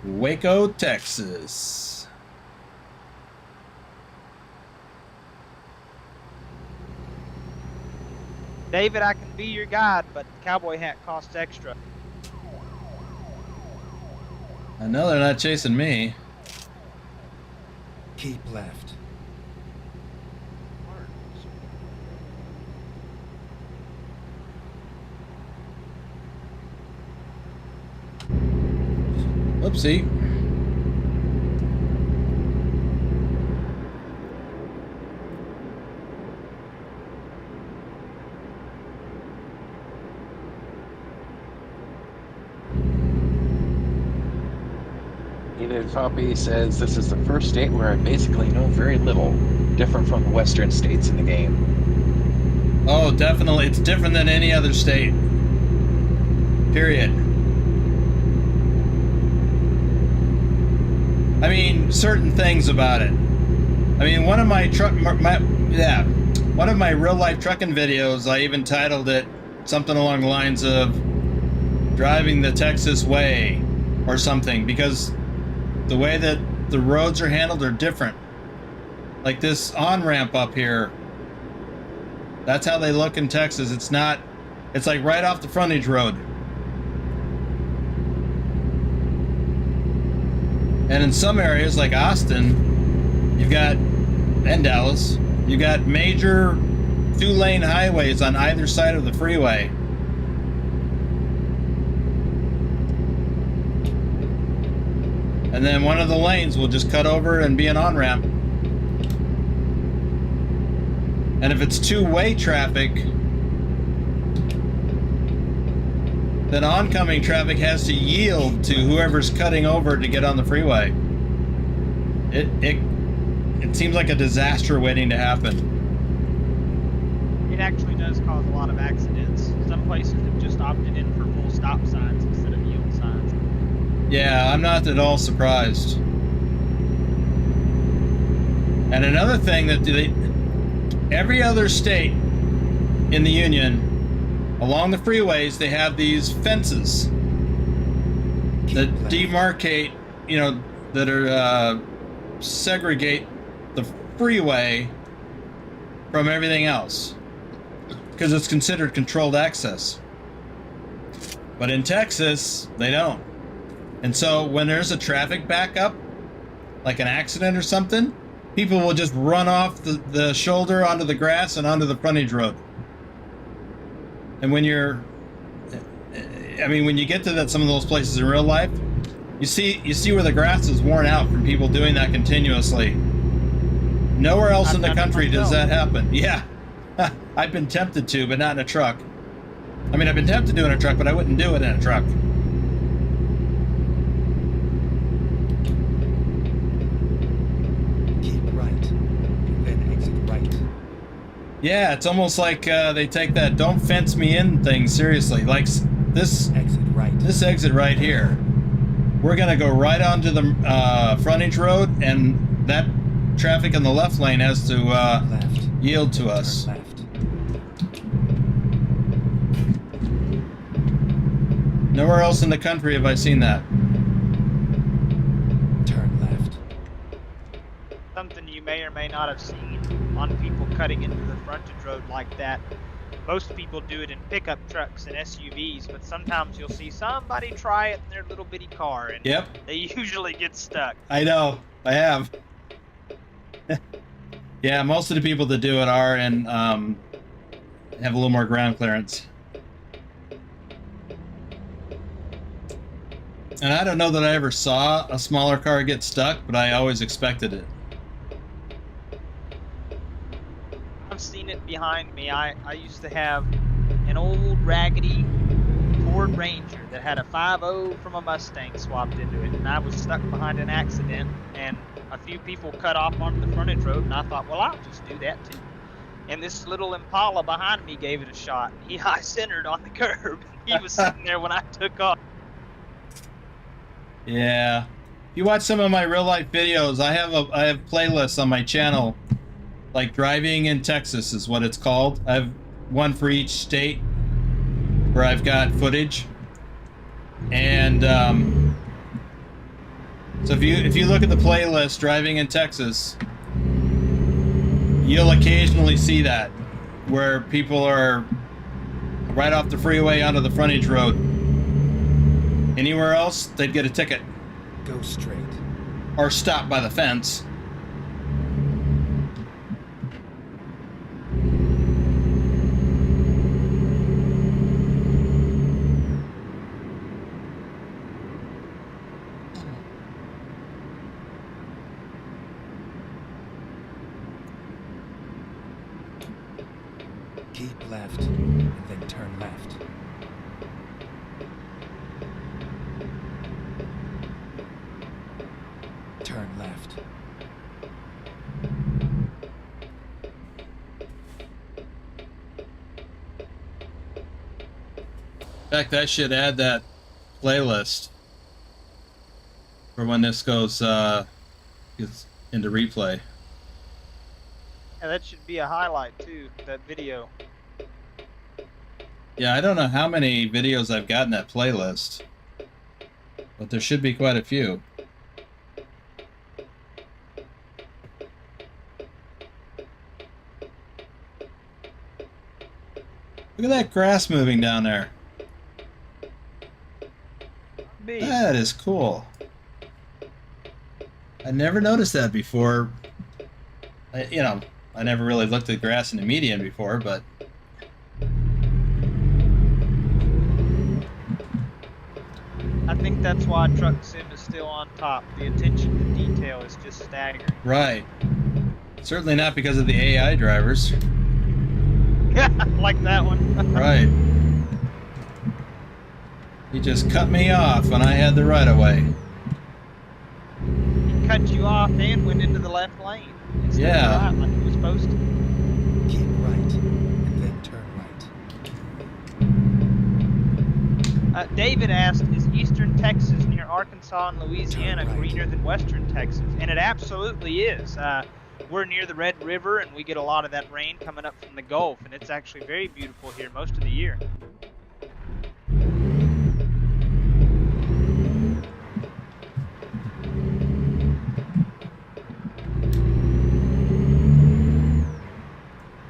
A: Waco, Texas.
D: David, I can be your guide, but the cowboy hat costs extra.
A: I know they're not chasing me.
C: Keep left.
A: Whoopsie.
B: copy says this is the first state where I basically know very little, different from the western states in the game.
A: Oh, definitely. It's different than any other state. Period. I mean, certain things about it. I mean, one of my real life trucking videos, I even titled it something along the lines of driving the Texas way or something, because the way that the roads are handled are different. Like this on-ramp up here, that's how they look in Texas. It's not, it's like right off the frontage road. And in some areas like Austin, you've got, and Dallas, you got major 2-lane highways on either side of the freeway. And then one of the lanes will just cut over and be an on-ramp. And if it's two-way traffic, then oncoming traffic has to yield to whoever's cutting over to get on the freeway. It seems like a disaster waiting to happen.
D: It actually does cause a lot of accidents. Some places have just opted in for full stop signs instead of yield signs.
A: Yeah, I'm not at all surprised. And another thing that every other state in the union, along the freeways, they have these fences that demarcate, you know, that are segregate the freeway from everything else, because it's considered controlled access. But in Texas, they don't. And so when there's a traffic backup, like an accident or something, people will just run off the shoulder onto the grass and onto the frontage road. And when you're, I mean, when you get to some of those places in real life, you see where the grass is worn out from people doing that continuously. Nowhere else in the country does that happen. Yeah, I've been tempted to, but not in a truck. I mean, I've been tempted to in a truck, but I wouldn't do it in a truck.
C: Keep right, then exit right.
A: Yeah, it's almost like they take that "don't fence me in" thing seriously. Like this
C: Exit right.
A: This exit right here, we're gonna go right onto the frontage road, and that traffic in the left lane has to
C: Left.
A: yield to us.
C: Turn left.
A: Nowhere else in the country have I seen that.
C: Turn left.
D: Something you may or may not have seen on people cutting into the frontage road like that. Most people do it in pickup trucks and SUVs, but sometimes you'll see somebody try it in their little bitty car, and
A: Yep,
D: they usually get stuck.
A: I know. I have. Yeah, most of the people that do it are and have a little more ground clearance. And I don't know that I ever saw a smaller car get stuck, but I always expected it.
D: I've seen it behind me. I used to have an old raggedy Ford Ranger that had a 5.0 from a Mustang swapped into it, and I was stuck behind an accident, and a few people cut off onto the frontage road, and I thought, well, I'll just do that too. And this little Impala behind me gave it a shot. He high-centered on the curb. He was sitting there when I took off.
A: Yeah. If you watch some of my real life videos, I have playlists on my channel, like Driving in Texas is what it's called. I have one for each state where I've got footage. And so if you look at the playlist Driving in Texas, you'll occasionally see that where people are right off the freeway onto the frontage road. Anywhere else, they'd get a ticket.
C: Go straight.
A: Or stopped by the fence.
C: Keep left, and then turn left.
A: fact, I should add that playlist for when this gets into replay.
D: Yeah, that should be a highlight too, that video.
A: Yeah, I don't know how many videos I've got in that playlist, but there should be quite a few. Look at that grass moving down there.
D: Big.
A: That is cool. I never noticed that before. I never really looked at grass in the median before, but
D: I think that's why Truck Sim is still on top. The attention to detail is just staggering.
A: right. Certainly not because of the AI drivers.
D: Like that one.
A: Right. He just cut me off when I had the right of way.
D: He cut you off and went into the left lane. Instead
A: Yeah.
D: of right, like he was supposed to.
C: Keep right, and then turn right.
D: David asked, is Eastern Texas near Arkansas and Louisiana
C: Right.
D: greener than Western Texas? And it absolutely is. We're near the Red River, and we get a lot of that rain coming up from the Gulf, and it's actually very beautiful here most of the year.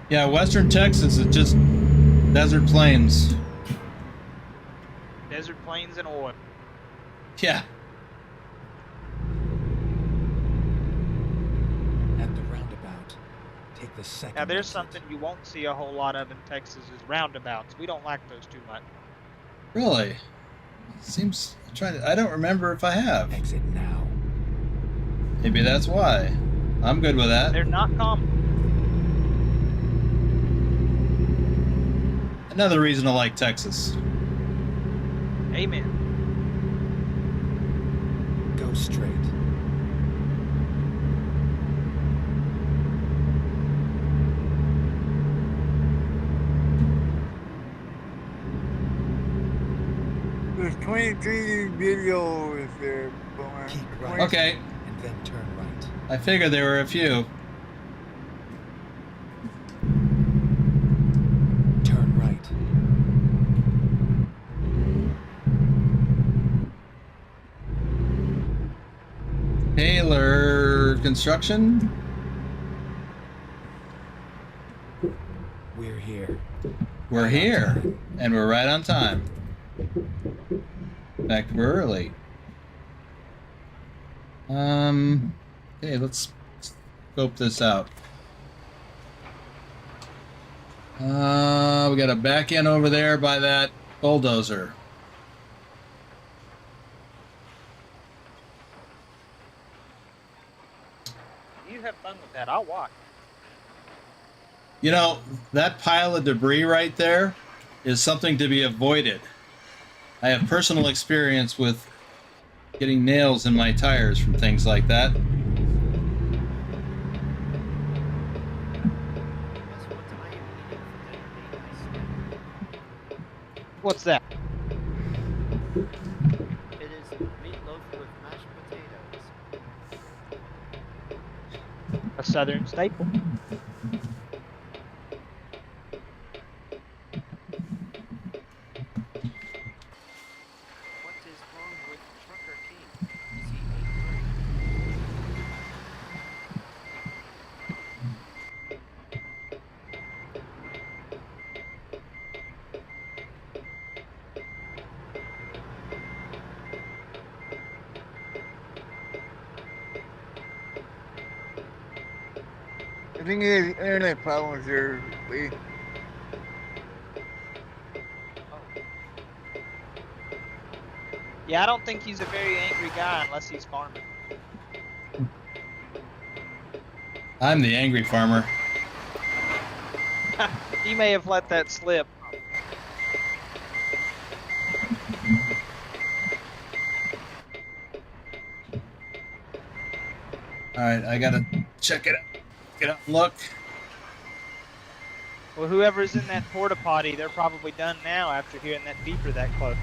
A: Yeah, Western Texas is just desert plains.
D: Desert plains and oil.
A: Yeah.
C: At the roundabout, take the second
D: Now, there's
C: exit.
D: something you won't see a whole lot of in Texas is roundabouts. We don't like those too much.
A: Really? Seems I don't remember if I have.
C: Exit now.
A: Maybe that's why. I'm good with that.
D: They're not common.
A: Another reason I like Texas.
D: Amen.
C: Go straight.
E: There's 23 videos there, Boomer.
C: Keep right.
A: Okay,
C: And then turn right.
A: I figured there were a few.
C: Turn right.
A: Taylor Construction?
C: We're here.
A: We're here, and we're right on time. In fact, we're early. Okay, let's scope this out. We got a back end over there by that bulldozer.
D: You have fun with that. I'll watch.
A: You know, that pile of debris right there is something to be avoided. I have personal experience with getting nails in my tires from things like that.
D: What's that?
G: It is meatloaf with mashed potatoes.
D: A southern staple.
G: What is wrong with Trucker King? Is he angry?
E: I think he has internet problems there, Lee.
G: Oh,
D: Yeah, I don't think he's a very angry guy unless he's farming.
A: I'm the angry farmer.
D: He may have let that slip.
A: All right, I gotta check it out. Get out and look.
D: Well, whoever's in that porta potty, they're probably done now after hearing that beeper that close.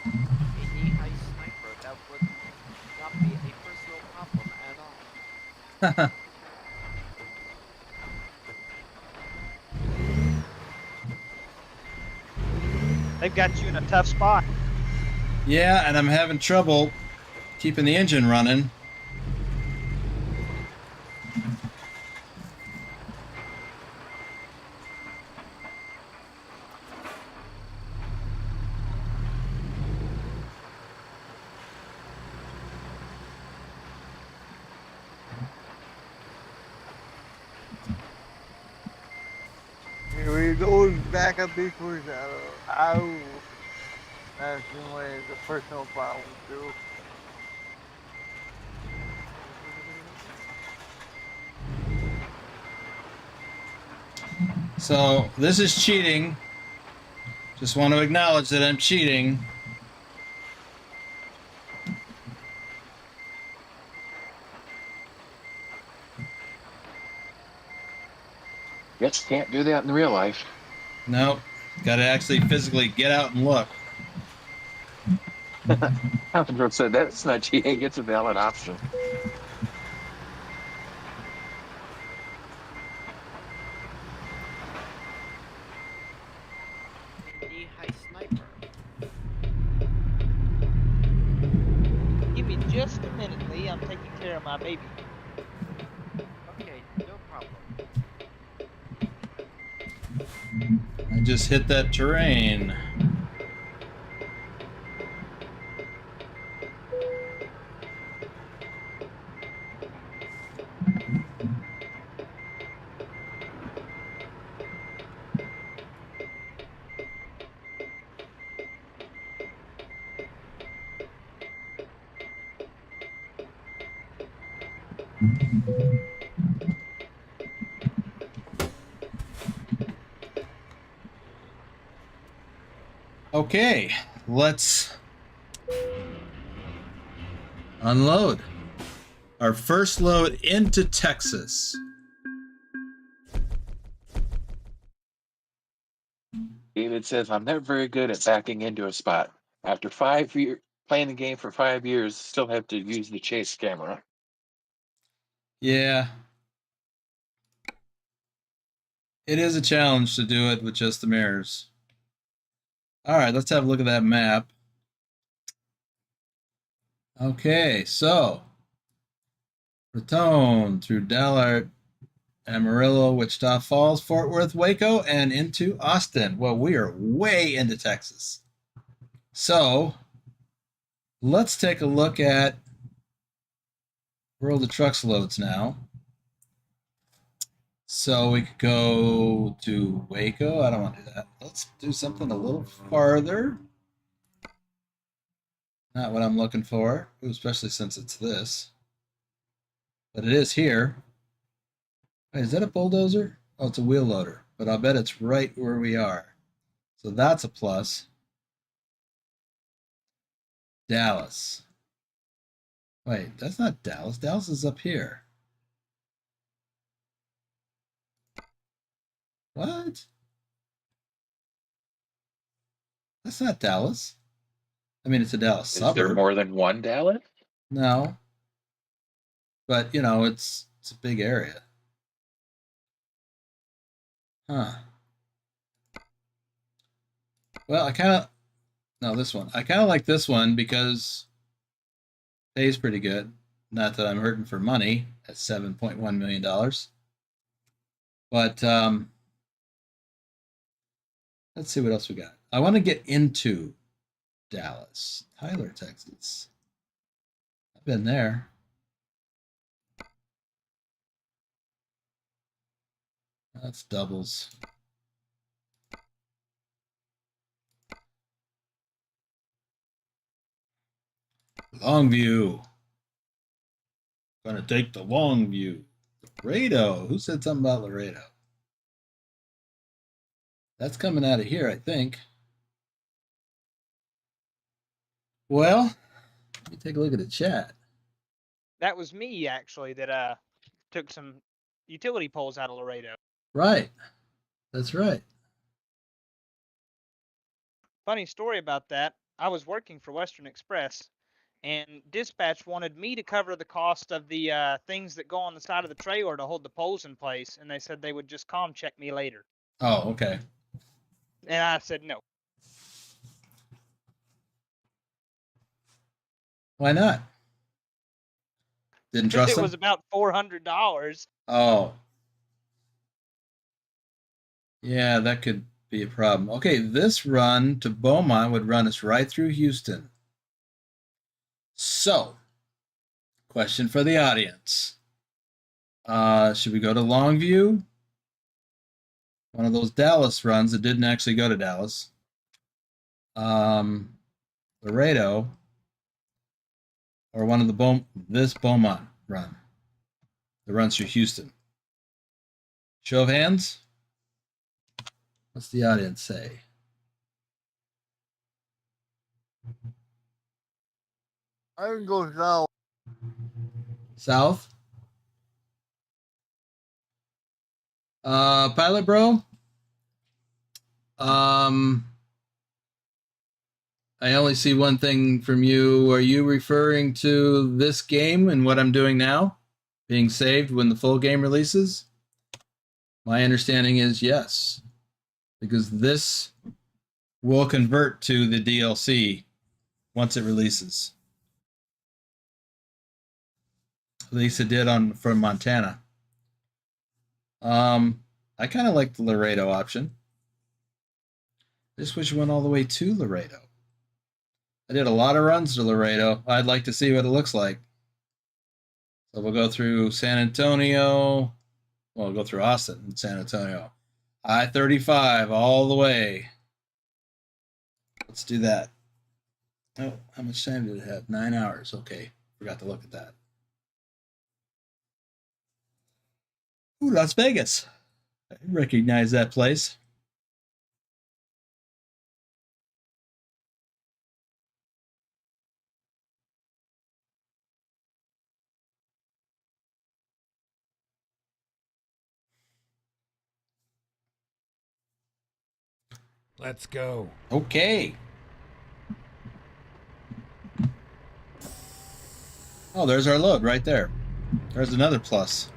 G: A knee-high sniper, that would not be a personal problem at all.
D: They've got you in a tough spot.
A: Yeah, and I'm having trouble keeping the engine running.
E: Here he goes back up before shadow. Ow. That's the way the personal problem too.
A: So this is cheating. Just want to acknowledge that I'm cheating.
B: Guess can't do that in real life.
A: Nope. Got to actually physically get out and look.
B: Alfred said that's not cheating. It's a valid option.
G: A knee-high sniper.
D: Give me just a minute, Lee. I'm taking care of my baby.
G: Okay, no problem.
A: I just hit that terrain. Okay, let's unload. Our first load into Texas.
B: David says, I'm never very good at backing into a spot. After 5 years, playing the game for 5 years, still have to use the chase camera.
A: Yeah. It is a challenge to do it with just the mirrors. All right, let's have a look at that map. Okay, so Raton through Dallard, Amarillo, Wichita Falls, Fort Worth, Waco, and into Austin. Well, we are way into Texas. So let's take a look at World of Trucks loads now. So we could go to Waco. I don't want to do that. Let's do something a little farther. Not what I'm looking for, especially since it's this. But it is here. Wait, is that a bulldozer? Oh, it's a wheel loader. But I'll bet it's right where we are. So that's a plus. Dallas. Wait, that's not Dallas. Dallas is up here. What? That's not Dallas. I mean, it's a Dallas
B: Is there
A: suburb.
B: more than one Dallas?
A: No. But, you know, it's a big area. Huh. Well, no, this one. I kind of like this one because it pays pretty good. Not that I'm hurting for money at $7.1 million. But let's see what else we got. I want to get into Dallas, Tyler, Texas. I've been there. That's doubles. Longview. Gonna take the long view. Laredo. Who said something about Laredo? That's coming out of here, I think. Well, let me take a look at the chat.
D: That was me actually that took some utility poles out of Laredo.
A: Right. That's right.
D: Funny story about that. I was working for Western Express, and dispatch wanted me to cover the cost of the things that go on the side of the trailer to hold the poles in place, and they said they would just check me later.
A: Oh, okay.
D: And I said no.
A: Why not? Didn't
D: Because
A: trust
D: it
A: them?
D: was about $400.
A: Oh. Yeah, that could be a problem. Okay, this run to Beaumont would run us right through Houston. So, question for the audience. Should we go to Longview? One of those Dallas runs that didn't actually go to Dallas. Laredo, or one of the this Beaumont run that runs through Houston. Show of hands. What's the audience say?
E: I can go south.
A: South. Pilot Bro. I only see one thing from you. Are you referring to this game and what I'm doing now being saved when the full game releases? My understanding is yes, because this will convert to the DLC once it releases. At least it did from Montana. I kind of like the Laredo option. I just wish it went all the way to Laredo. I did a lot of runs to Laredo. I'd like to see what it looks like. So we'll go through San Antonio. Well, we'll go through Austin and San Antonio. I-35 all the way. Let's do that. Oh, how much time did it have? 9 hours. Okay, forgot to look at that. Ooh, Las Vegas. I recognize that place.
C: Let's go.
A: Okay. Oh, there's our load right there. There's another plus.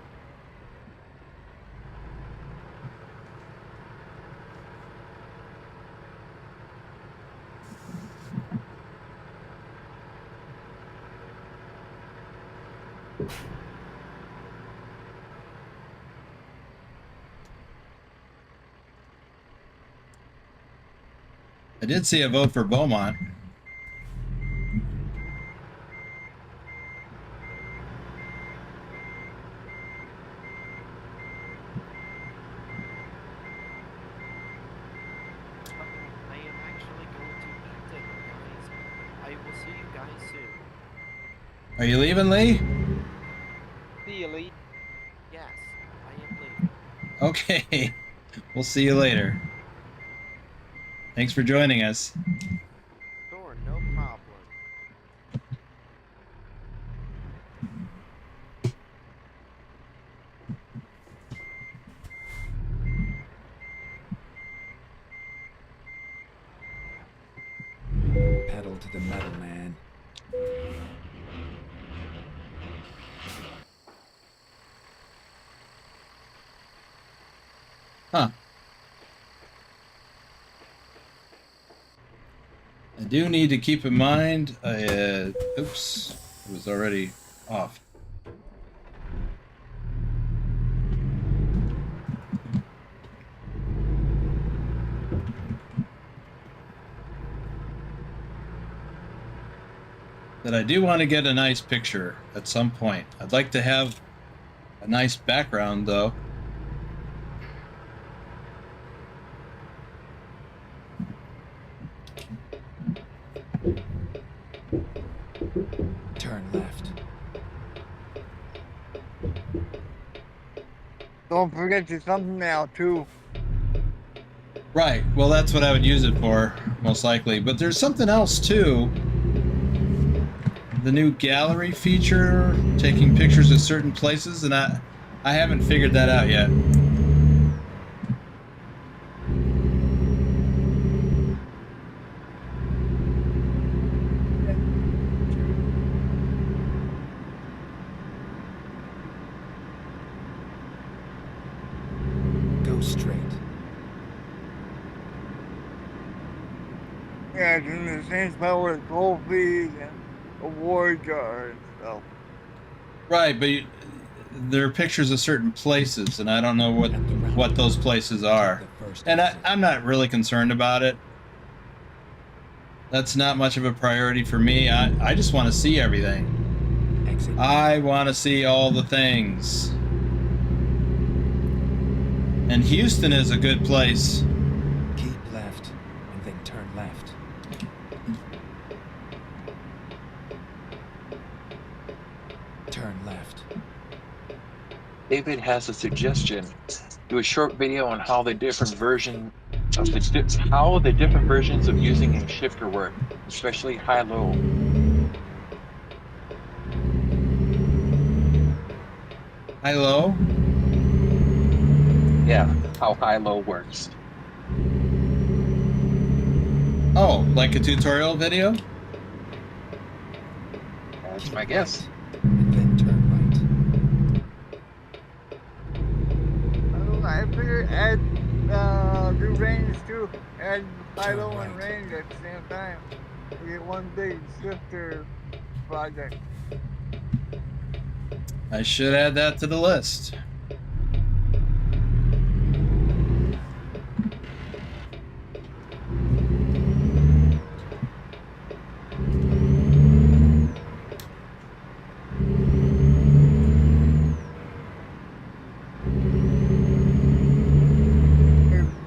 A: I did see a vote for Beaumont.
G: I am actually going to eat dinner, guys. I will see you guys soon.
A: Are you leaving, Lee?
D: See you, Lee.
G: Yes, I am leaving.
A: Okay. We'll see you later. Thanks for joining us.
G: Sure, no problem.
C: Pedal to the metal, man.
A: Huh. I do need to keep in mind, oops, it was already off. That I do want to get a nice picture at some point. I'd like to have a nice background, though.
C: Turn left.
E: Don't forget your thumbnail too.
A: Right. Well, that's what I would use it for, most likely. But there's something else, too. the new gallery feature, taking pictures of certain places, and I haven't figured that out yet.
C: Go straight.
E: Yeah, it's in the same spot where the trophies and awards are and stuff.
A: Right, but there are pictures of certain places, and I don't know what those places are. And I'm not really concerned about it. That's not much of a priority for me. I just want to see everything.
C: Exit.
A: I want to see all the things. And Houston is a good place.
C: Keep left, and then turn left. Turn left.
B: David has a suggestion. Do a short video on how the different versions of different versions of using a shifter work, especially high-low.
A: High-low?
B: Yeah, how high-low works.
A: Oh, like a tutorial video?
B: That's
C: Keep
B: my guess.
C: right, and then turn
E: I figured add do range too, add high, low, and range at the same time. We get one big shifter project.
A: I should add that to the list.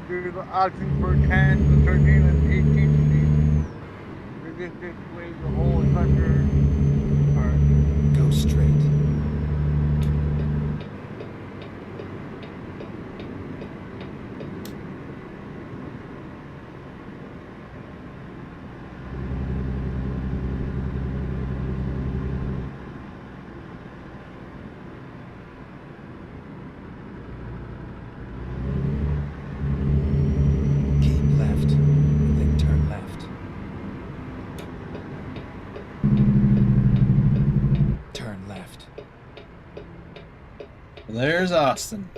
E: There's options for 10, 13, and 18 speed. We just display the whole entire part.
C: right. Go straight. Keep left, and then turn left. Turn left.
A: There's Austin.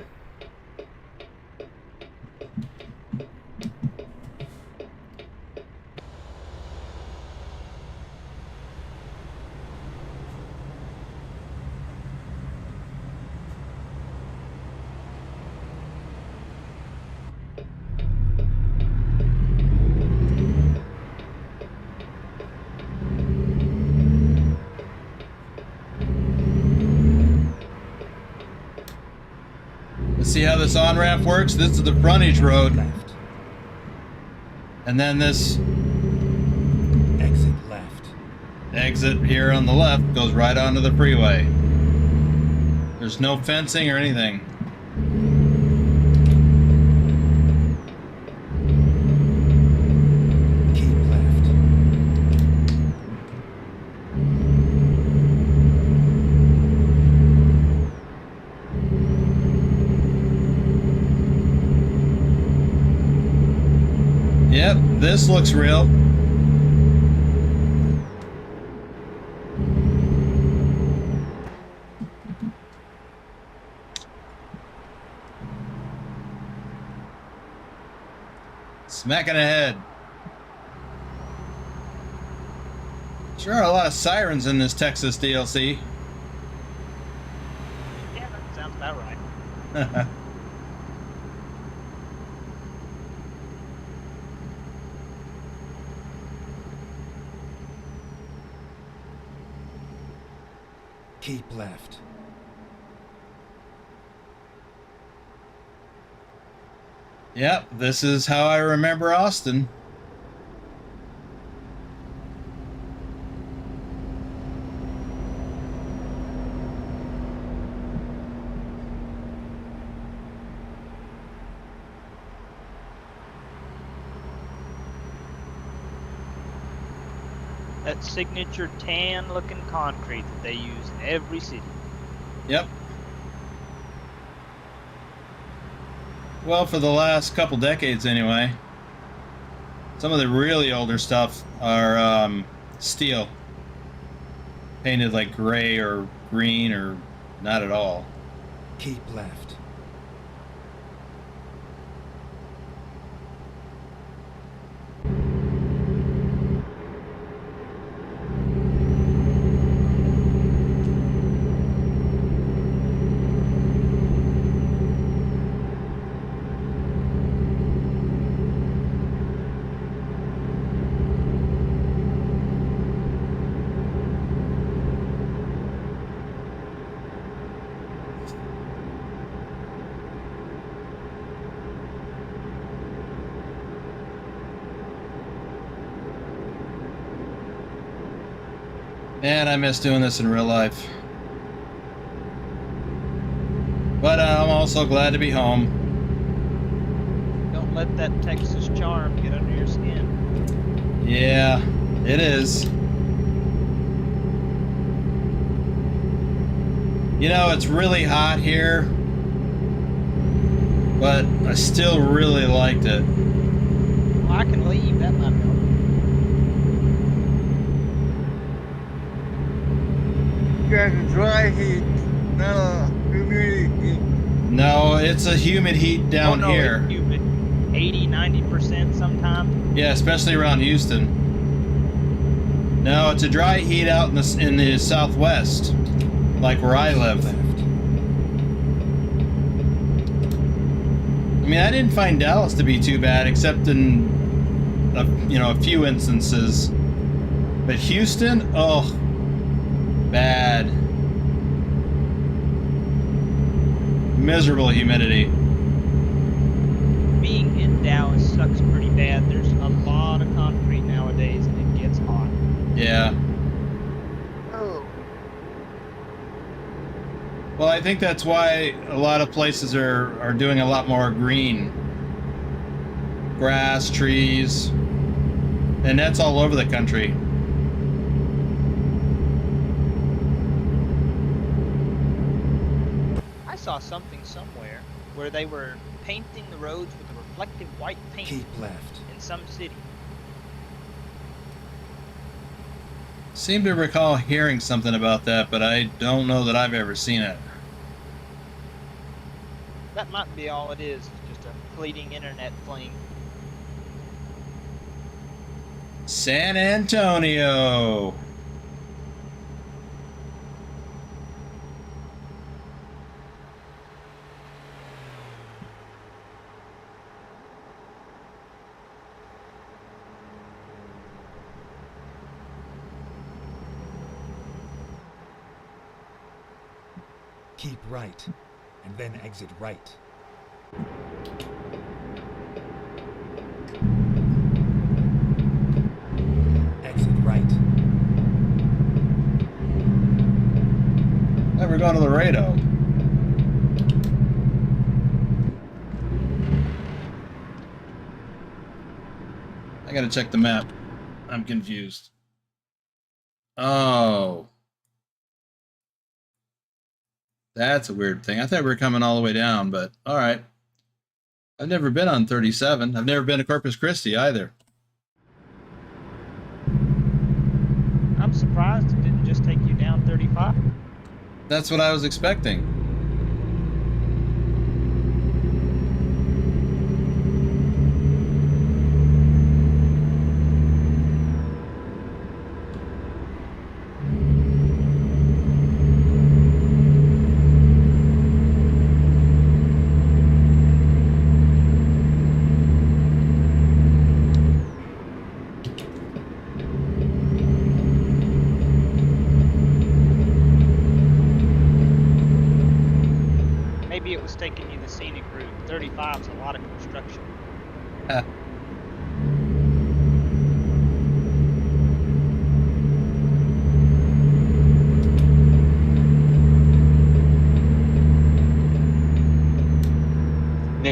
A: Let's see how this on-ramp works. This is the frontage road,
C: Left.
A: and then this
C: Exit left.
A: exit here on the left goes right onto the freeway. There's no fencing or anything.
C: Keep left.
A: Yep, this looks real. Smacking ahead. Sure are a lot of sirens in this Texas DLC.
D: Yeah, that sounds about right.
C: Keep left.
A: Yep, this is how I remember Austin.
D: That signature tan-looking concrete that they use in every city.
A: Yep. Well, for the last couple decades anyway. Some of the really older stuff are steel. Painted like gray or green or not at all.
C: Keep left.
A: Man, I miss doing this in real life. But I'm also glad to be home.
D: Don't let that Texas charm get under your skin.
A: Yeah, it is. You know, it's really hot here, but I still really liked it.
D: Well, I can leave. That might help.
E: You got a dry heat, not a humidity heat.
A: No, it's a humid heat down
D: Oh, no,
A: here.
D: it's humid. 80, 90% sometimes.
A: Yeah, especially around Houston. No, it's a dry heat out in the southwest, like where I live.
C: Left.
A: I mean, I didn't find Dallas to be too bad, except in a few instances. But Houston, oh, bad. Miserable humidity.
D: Being in Dallas sucks pretty bad. There's a lot of concrete nowadays, and it gets hot.
A: Yeah.
E: Oh,
A: Well, I think that's why a lot of places are doing a lot more green. Grass, trees, and that's all over the country.
D: I saw something somewhere where they were painting the roads with a reflective white paint
C: Keep left.
D: in some city.
A: Seem to recall hearing something about that, but I don't know that I've ever seen it.
D: That might be all it is, just a fleeting internet fling.
A: San Antonio.
C: Keep right, and then exit right. Exit right.
A: Hey, we're going to Laredo. I gotta check the map. I'm confused. Oh. That's a weird thing. I thought we were coming all the way down, but all right. I've never been on 37. I've never been to Corpus Christi either.
D: I'm surprised it didn't just take you down 35.
A: That's what I was expecting.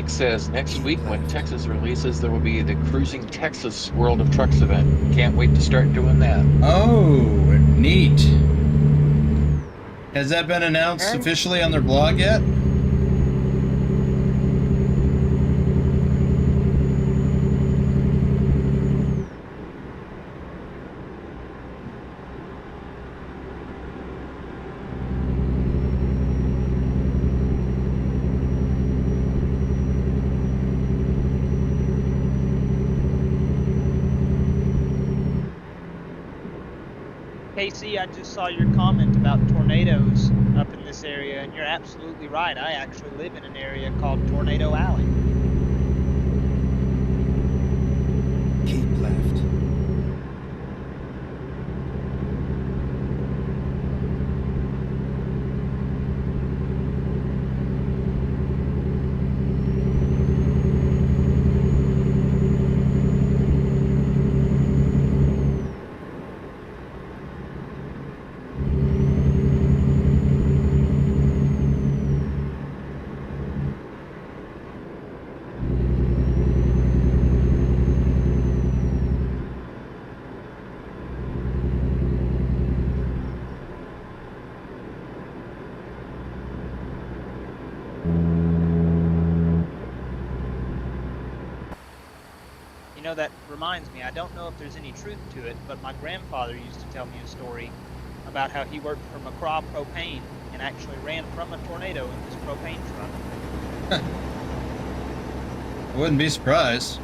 B: Optix says next
C: Keep
B: week when
C: left.
B: Texas releases, there will be the Cruising Texas World of Trucks event. Can't wait to start doing that.
A: Oh, neat. Has that been announced
E: And
A: officially on their blog yet?
D: KC, I just saw your comment about tornadoes up in this area, and you're absolutely right. I actually live in an area called Tornado Alley.
C: Keep left.
D: You know, that reminds me, I don't know if there's any truth to it, but my grandfather used to tell me a story about how he worked for McCraw Propane and actually ran from a tornado in his propane truck.
A: I wouldn't be surprised.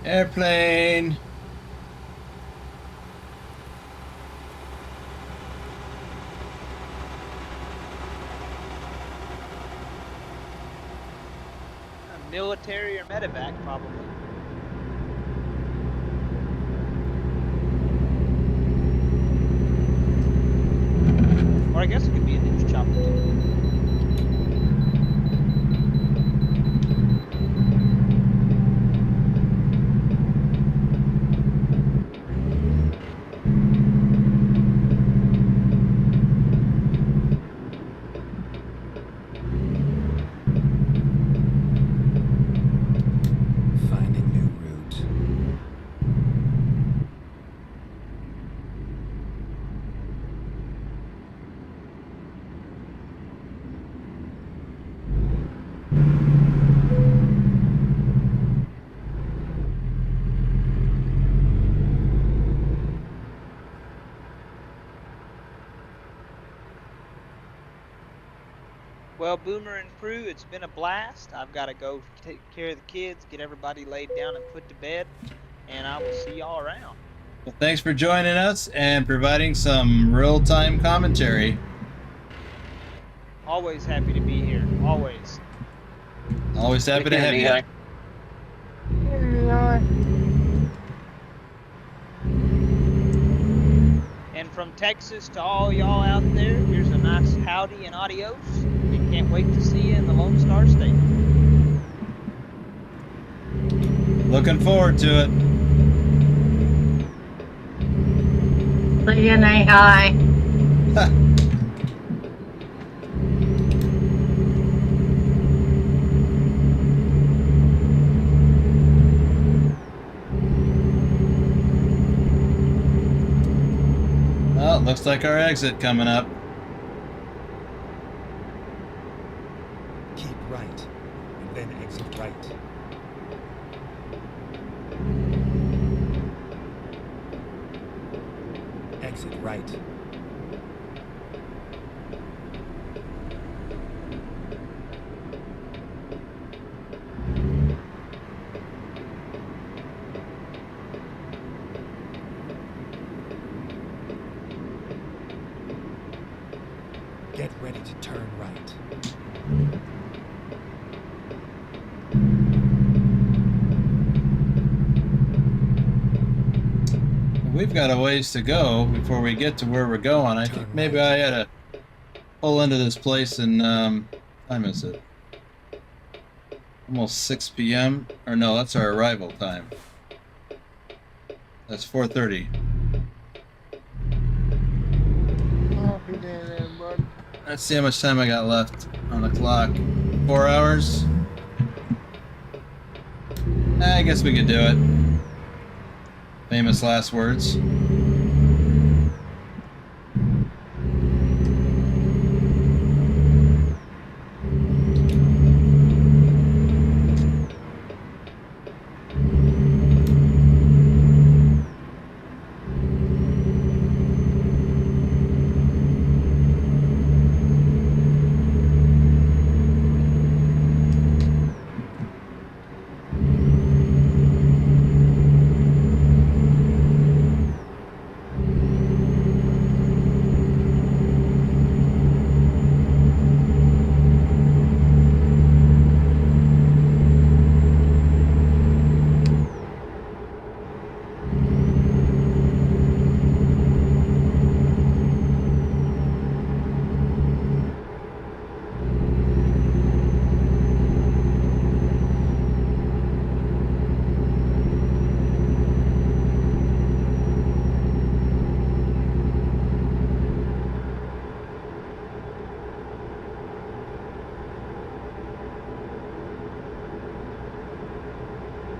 A: Airplane.
D: Military or medevac, probably. Or I guess it could be a ninja chopper too.
C: Finding new route.
D: Well, Boomer and crew, it's been a blast. I've got to go take care of the kids, get everybody laid down and put to bed, and I will see y'all around.
A: Well, thanks for joining us and providing some real-time commentary.
D: Always happy to be here. Always.
A: Always happy
B: Take
A: to
B: care,
A: have you.
B: Nehi.
D: And from Texas to all y'all out there, here's a nice howdy and adios. And can't wait to see you in the Lone Star State.
A: Looking forward to it.
H: See you, Hi.
A: Well, looks like our exit coming up.
C: Keep right, and then exit right. Exit right. Get ready to turn right.
A: we've got a ways to go before we get to where we're going. I think maybe I had to pull into this place and time is it? Almost 6 p.m. Or no, that's our arrival time. That's 4:30.
E: Happy day there, bud.
A: Let's see how much time I got left on the clock. 4 hours. I guess we could do it. Famous last words.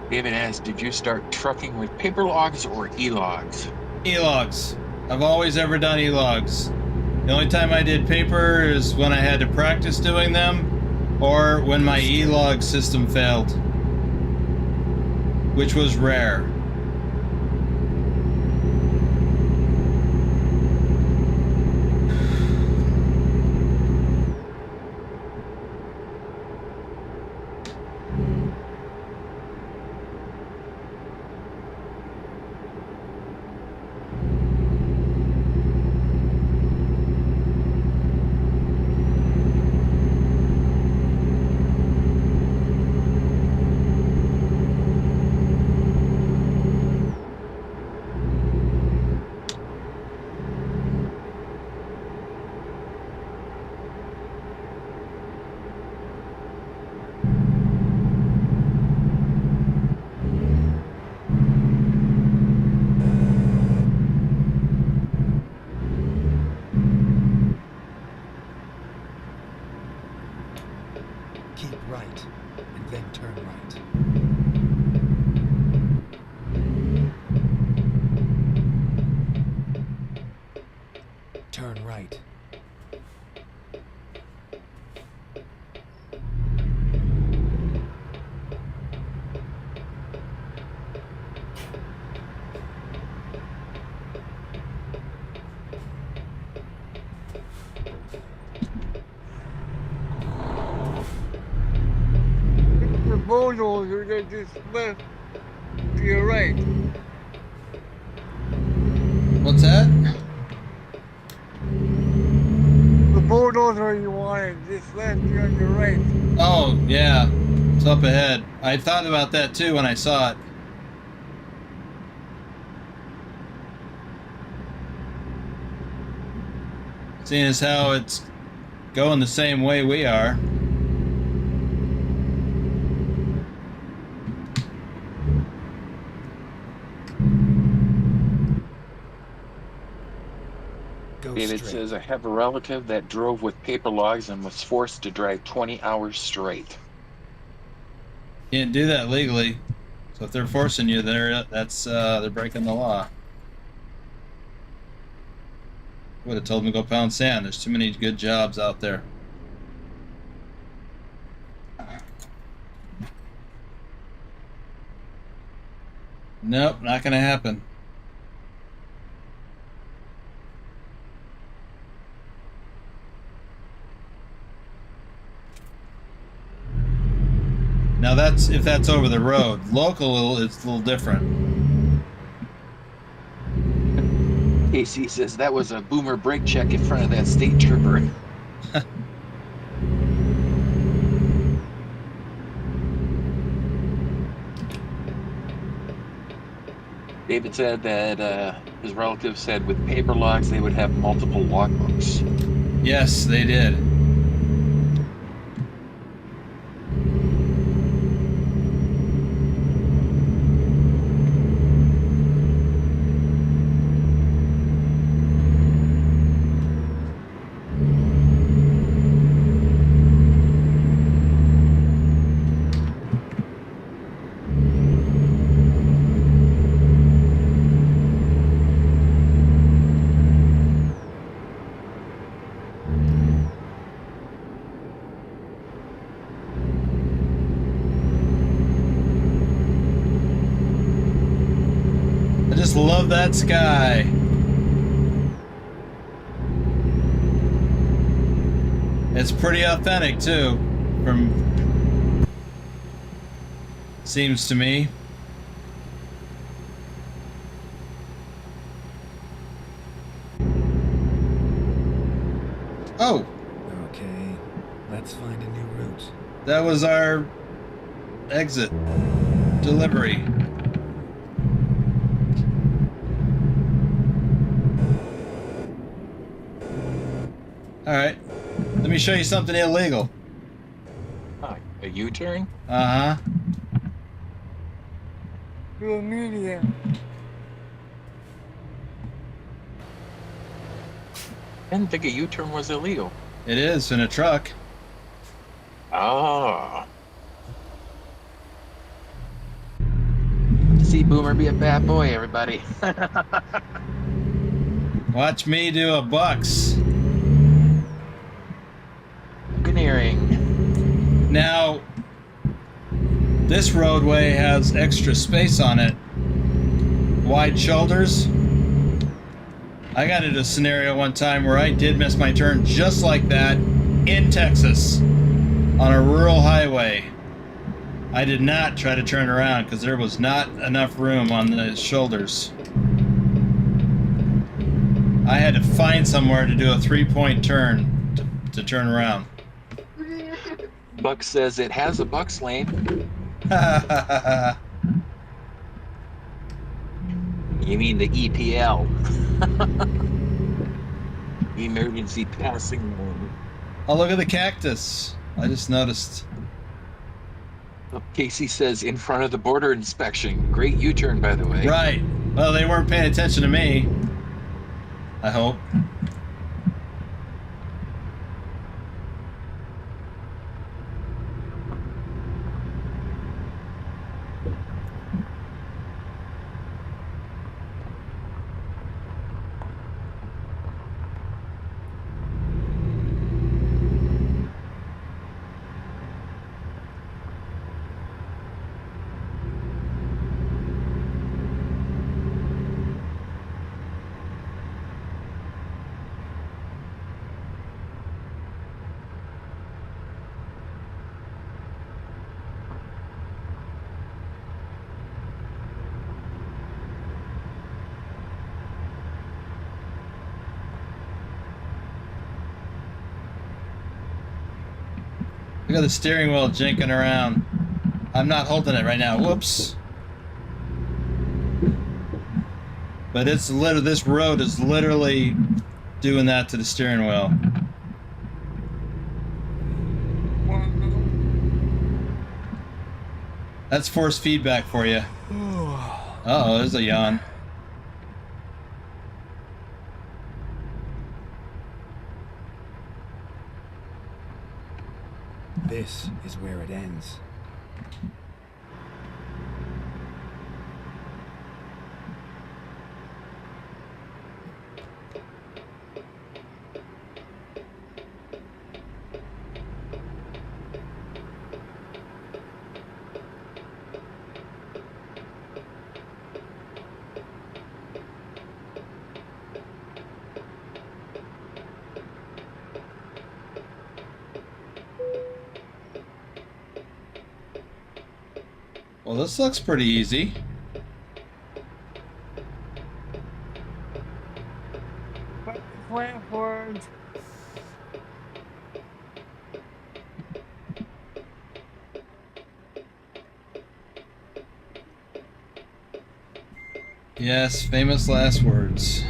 B: David asks, did you start trucking with paper logs or e-logs?
A: E-logs. I've always ever done e-logs. The only time I did paper is when I had to practice doing them, or when my e-log system failed, which was rare.
C: Keep right, and then turn right. Turn right.
E: The bulldozer that just left to your right.
A: What's that?
E: The bulldozer you wanted just left you on your right.
A: Oh, yeah. It's up ahead. I thought about that too when I saw it. Seeing as how it's going the same way we are.
C: Go
B: David
C: straight.
B: says, I have a relative that drove with paper logs and was forced to drive 20 hours straight.
A: Can't do that legally. So if they're forcing you, they're breaking the law. Would have told them to go pound sand. There's too many good jobs out there. Nope, not gonna happen. Now that's if that's over the road. Local, it's a little different.
B: Casey says that was a boomer brake check in front of that state trooper. David said that his relatives said with paper locks they would have multiple logbooks.
A: Yes, they did. I just love that sky. It's pretty authentic too, from seems to me. Oh,
C: Okay, let's find a new route.
A: that was our exit delivery. All right, let me show you something illegal.
B: A U-turn?
A: Uh-huh.
E: To a media.
B: I didn't think a U-turn was illegal.
A: It is in a truck.
B: Oh. See Boomer be a bad boy, everybody.
A: Watch me do a bucks.
B: Buccaneering.
A: Now, this roadway has extra space on it. Wide shoulders. I got into a scenario one time where I did miss my turn just like that in Texas on a rural highway. I did not try to turn around because there was not enough room on the shoulders. I had to find somewhere to do a 3-point turn to turn around.
B: Buck says it has a Bucks lane. You mean the EPL? Emergency passing lane.
A: Oh, look at the cactus. I just noticed.
B: Casey says in front of the border inspection. Great U-turn, by the way.
A: Right. Well, they weren't paying attention to me. I hope. Look at the steering wheel jinking around. I'm not holding it right now. Whoops. But it's literally, this road is literally doing that to the steering wheel. That's force feedback for you. Uh-oh, there's a yawn.
C: This is where it ends.
A: Well, this looks pretty easy.
E: Plan forward.
A: Yes, famous last words.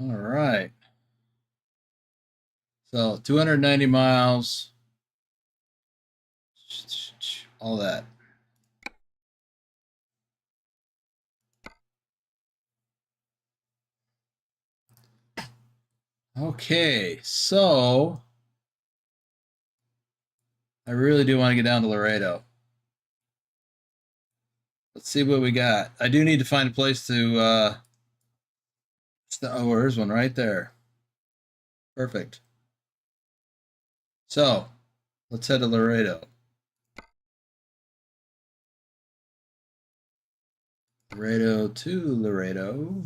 A: All right. So 290 miles. All that. Okay, so I really do want to get down to Laredo. Let's see what we got. I do need to find a place to oh, there's one right there. Perfect. So let's head to Laredo. Laredo to Laredo.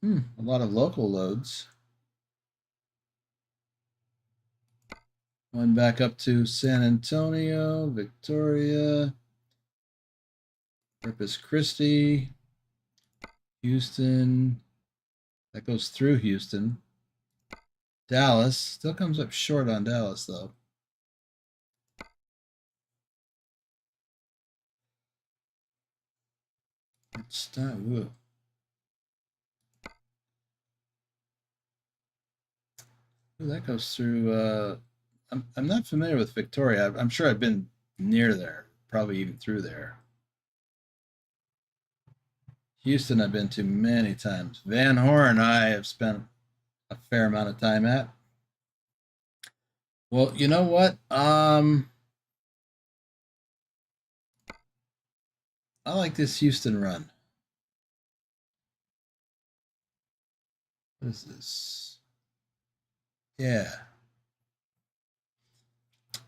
A: A lot of local loads. Going back up to San Antonio, Victoria, Corpus Christi, Houston. That goes through Houston. Dallas. Still comes up short on Dallas, though. It's not, whoa. Ooh, that goes through, I'm not familiar with Victoria. I'm sure I've been near there, probably even through there. Houston I've been to many times. Van Horn I have spent a fair amount of time at. Well, you know what? I like this Houston run. What is this? Yeah.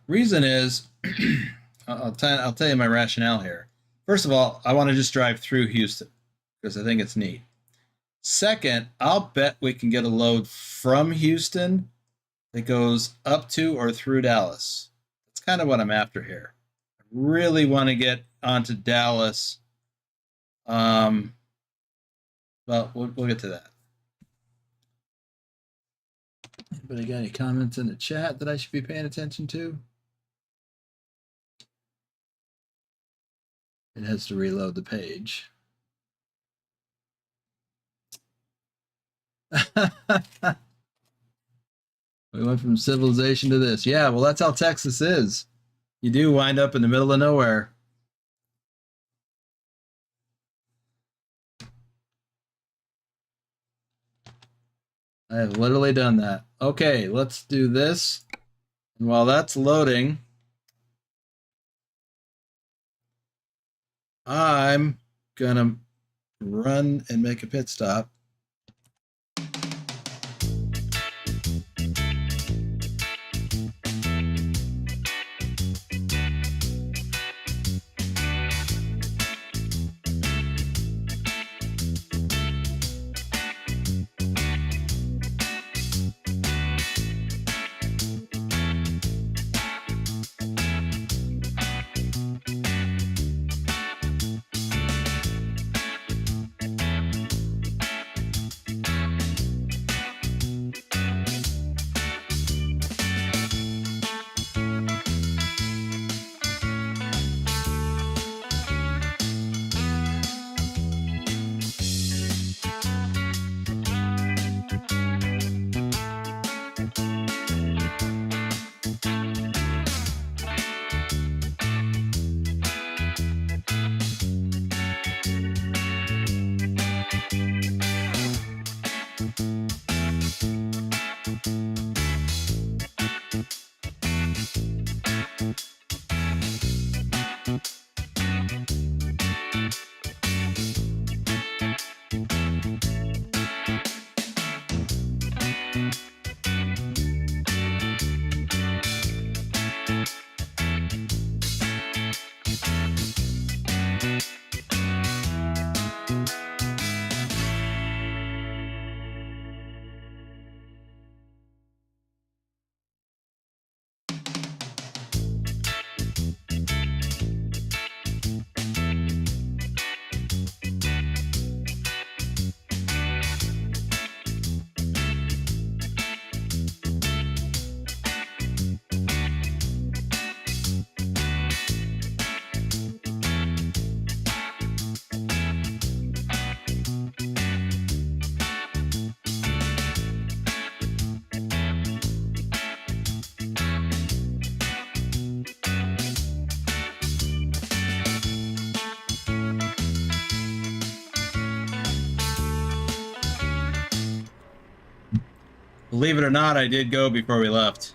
A: Reason is, I'll tell you my rationale here. First of all, I want to just drive through Houston because I think it's neat. Second, I'll bet we can get a load from Houston that goes up to or through Dallas. That's kind of what I'm after here. I really want to get onto Dallas. Well, we'll get to that. Anybody got any comments in the chat that I should be paying attention to? It has to reload the page. We went from civilization to this. Yeah, well, that's how Texas is. You do wind up in the middle of nowhere. I have literally done that. Okay, let's do this. And while that's loading, I'm gonna run and make a pit stop. Believe it or not, I did go before we left.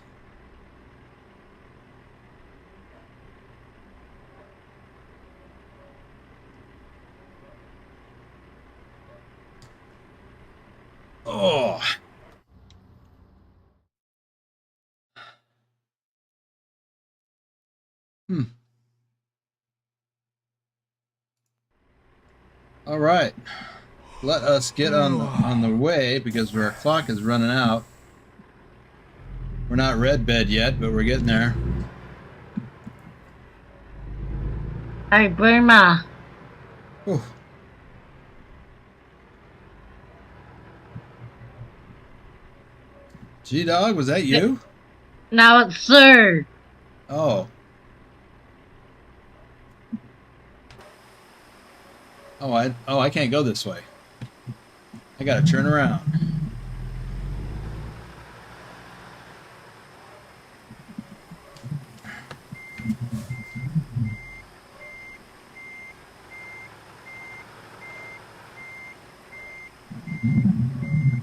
A: Oh. All right. Let us get on the way because our clock is running out. We're not red bed yet, but we're getting there.
H: Hey, Boomer.
A: Whew. G-Dog, was that you?
H: No, it's Sue.
A: Oh. I can't go this way. I gotta turn around.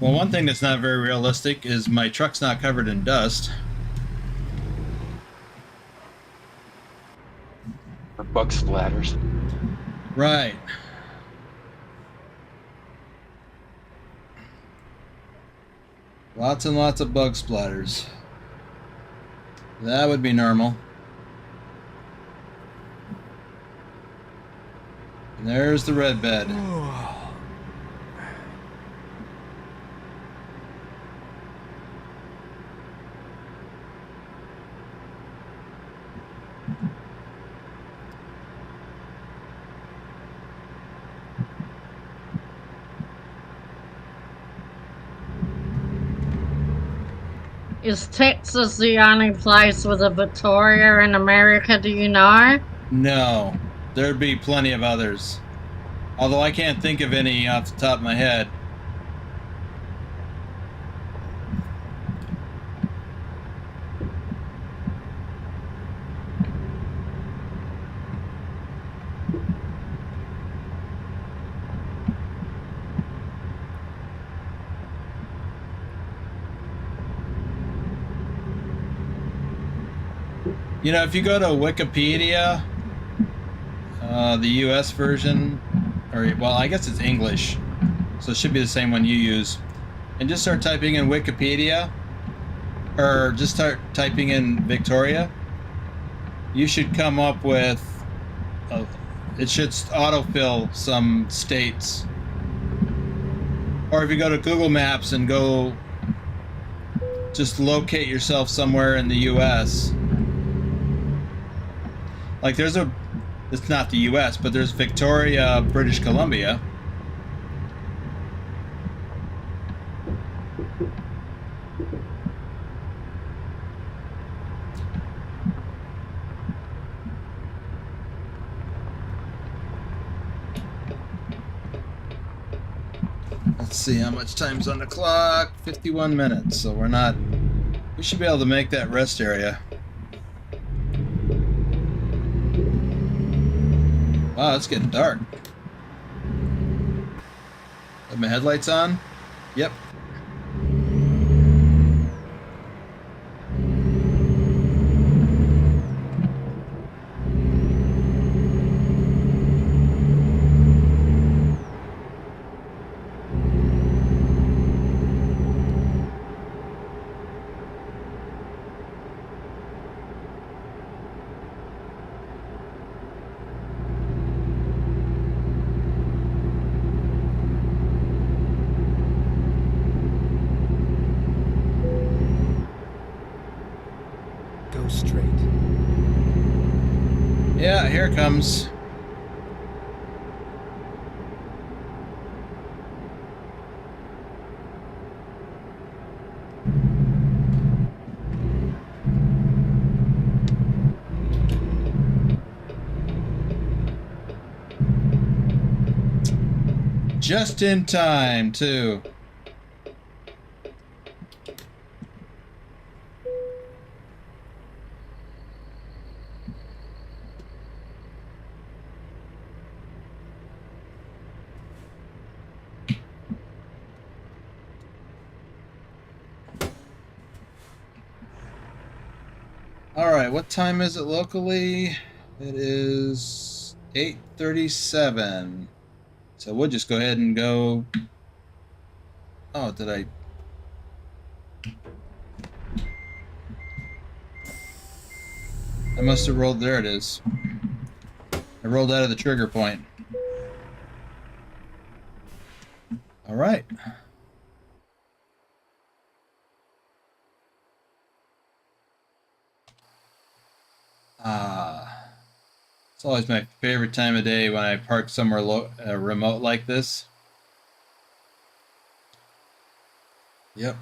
A: Well, one thing that's not very realistic is my truck's not covered in dust.
B: Or bug splatters.
A: Right. Lots and lots of bug splatters. That would be normal. And there's the red bed.
H: Is Texas the only place with a Victoria in America, do you know?
A: No, there'd be plenty of others. Although I can't think of any off the top of my head. You know, if you go to Wikipedia, the US version, or, well, I guess it's English, so it should be the same one you use, and just start typing in Wikipedia, or just start typing in Victoria, you should come up with, it should autofill some states. Or if you go to Google Maps and go, just locate yourself somewhere in the US. Like there's it's not the US, but there's Victoria, British Columbia. Let's see how much time's on the clock. 51 minutes, so we should be able to make that rest area. Wow, it's getting dark. Have my headlights on? Yep.
C: Go straight.
A: Yeah, here it comes. Just in time, too. right, what time is it locally? It is 8:37. So we'll just go ahead and go. Oh, did I? I must have rolled. There it is. I rolled out of the trigger point. All right. It's always my favorite time of day when I park somewhere remote like this. Yep.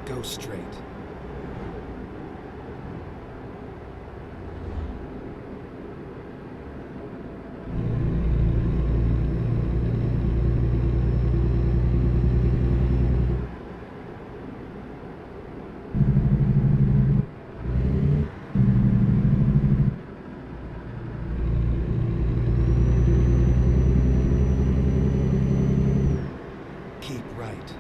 C: Go straight. Keep right.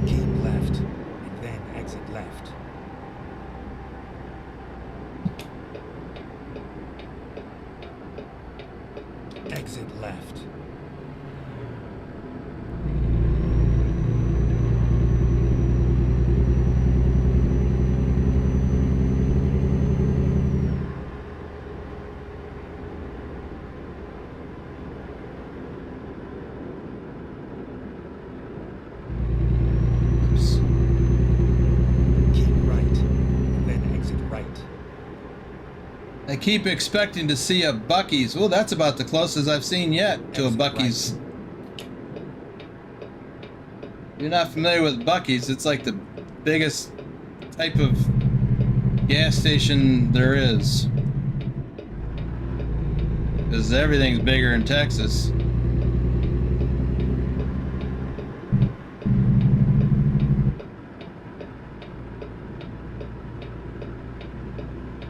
C: Keep left, and then exit left. Exit left.
A: Oops.
C: Keep right, and then exit right.
A: I keep expecting to see a Buc-ee's. Well, that's about the closest I've seen yet to a
C: Exit
A: Buc-ee's. If you're not familiar with Buc-ee's, it's like the biggest type of gas station there is. Because everything's bigger in Texas.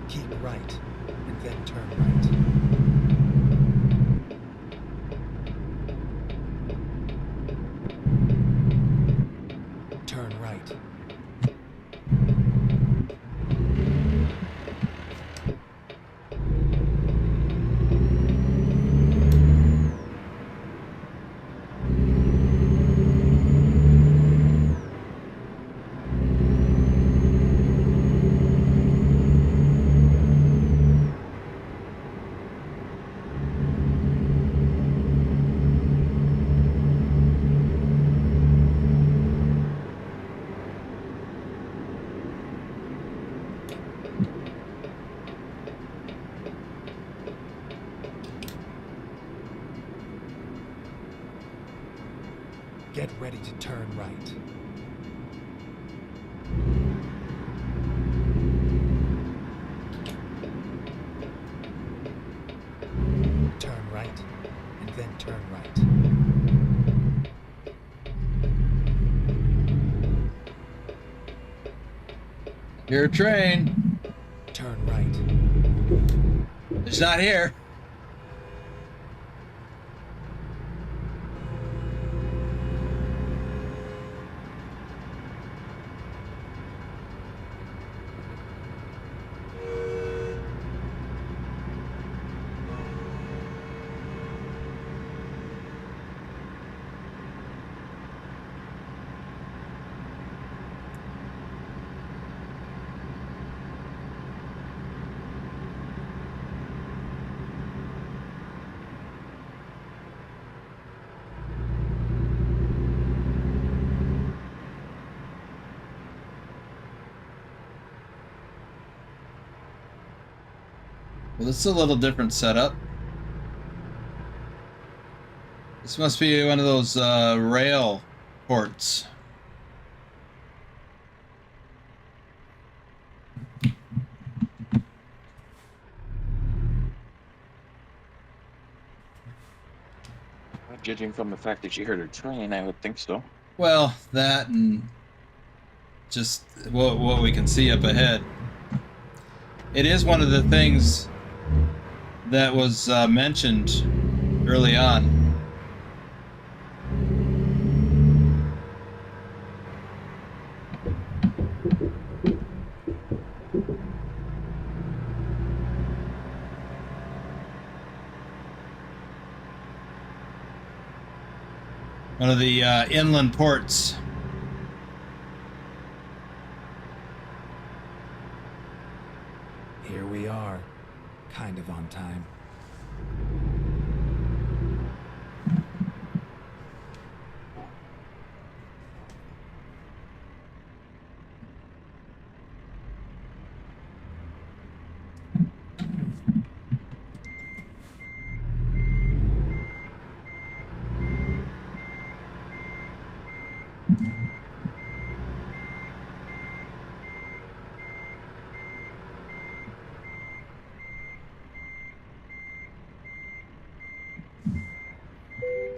C: Keep right, and then turn right. Turn right. Get ready to turn right. Turn right, and then turn right.
A: Hear a train.
C: Turn right.
A: It's not here. Well, this is a little different setup. This must be one of those rail ports.
B: Judging from the fact that you heard a train, I would think so.
A: Well, that and just what we can see up ahead. It is one of the things that was mentioned early on. One of the inland ports.
C: Here we are, kind of on time.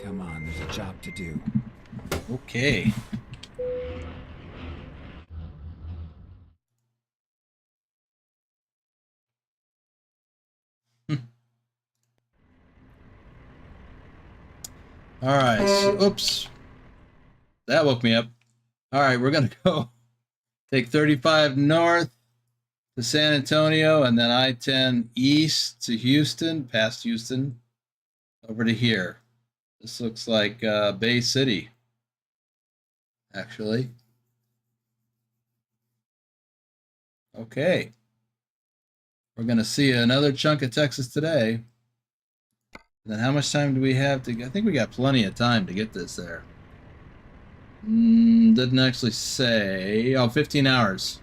C: Come on, there's a job to do.
A: Okay. All right. So, oops. That woke me up. All right, we're going to go take 35 north to San Antonio and then I-10 east to Houston, past Houston, over to here. This looks like Bay City, actually. Okay. We're going to see another chunk of Texas today. Then how much time do we have to... I think we got plenty of time to get this there. Didn't actually say... Oh, 15 hours.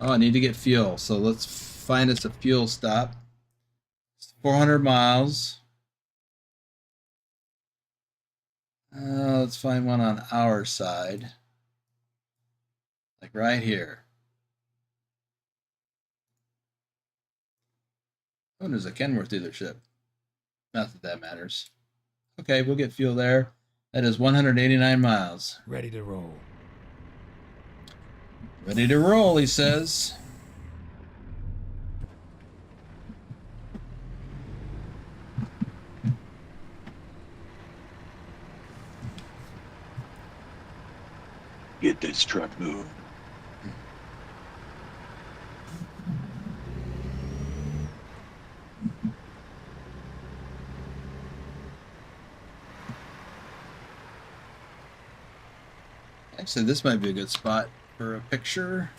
A: Oh, I need to get fuel. So let's find us a fuel stop. It's 400 miles. Let's find one on our side. Like right here. Oh, there's a Kenworth dealership. Not that that matters. Okay, we'll get fuel there. That is 189 miles.
C: Ready to roll.
A: Ready to roll, he says.
B: Get this truck moving.
A: Actually, this might be a good spot for a picture.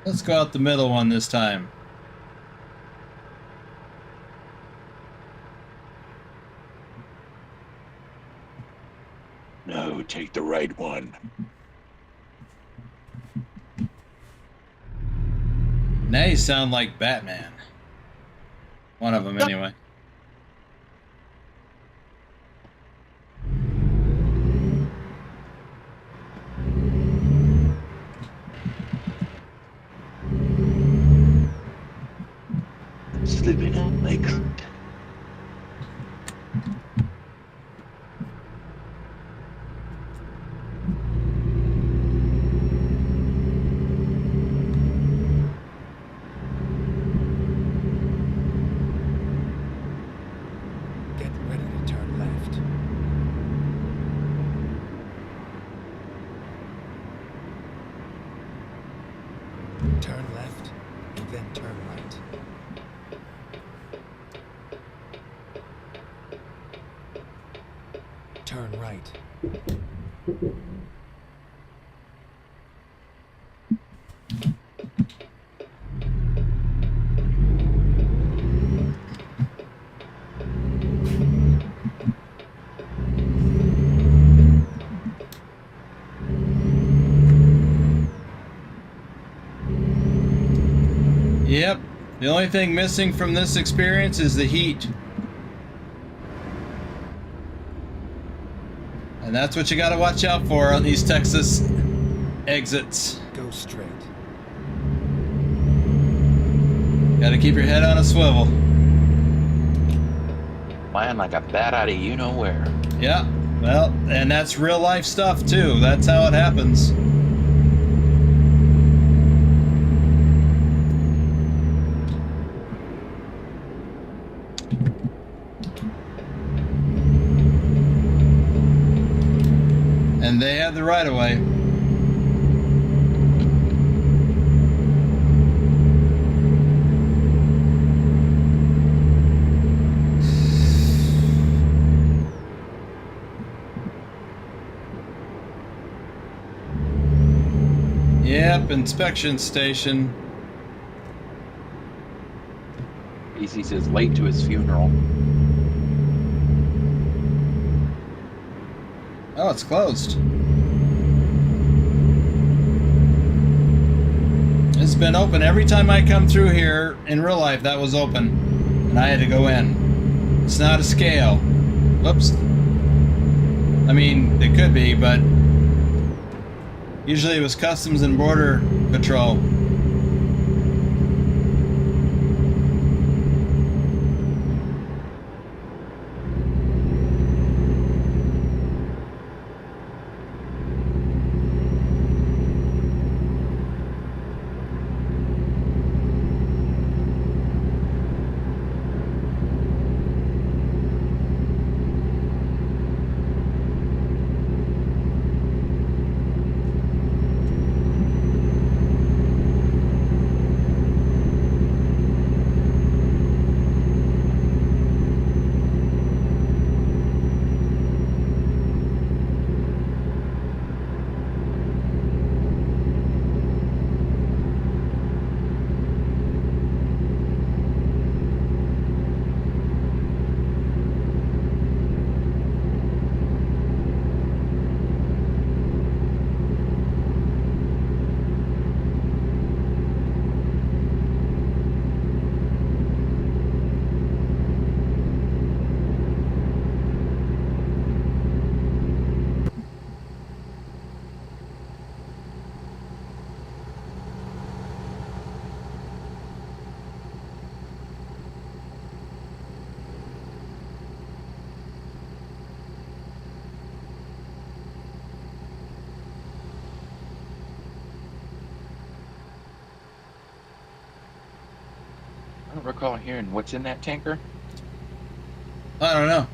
A: Let's go out the middle one this time.
B: No, take the right one.
A: Now you sound like Batman. One of them, anyway.
B: Slipping on my coat.
C: Turn right.
A: Yep. The only thing missing from this experience is the heat. And that's what you got to watch out for on these Texas exits.
C: Go straight.
A: Got to keep your head on a swivel.
B: Flying like a bat out of you know where.
A: Yeah. Well, and that's real life stuff too. That's how it happens. And they have the right of way. Yep, inspection station.
B: Easy says late to his funeral.
A: Oh, it's closed. It's been open every time I come through here in real life. That was open, and I had to go in. It's not a scale. Whoops. I mean, it could be, but usually it was Customs and Border Patrol.
B: I don't recall hearing what's in that tanker.
A: I don't know.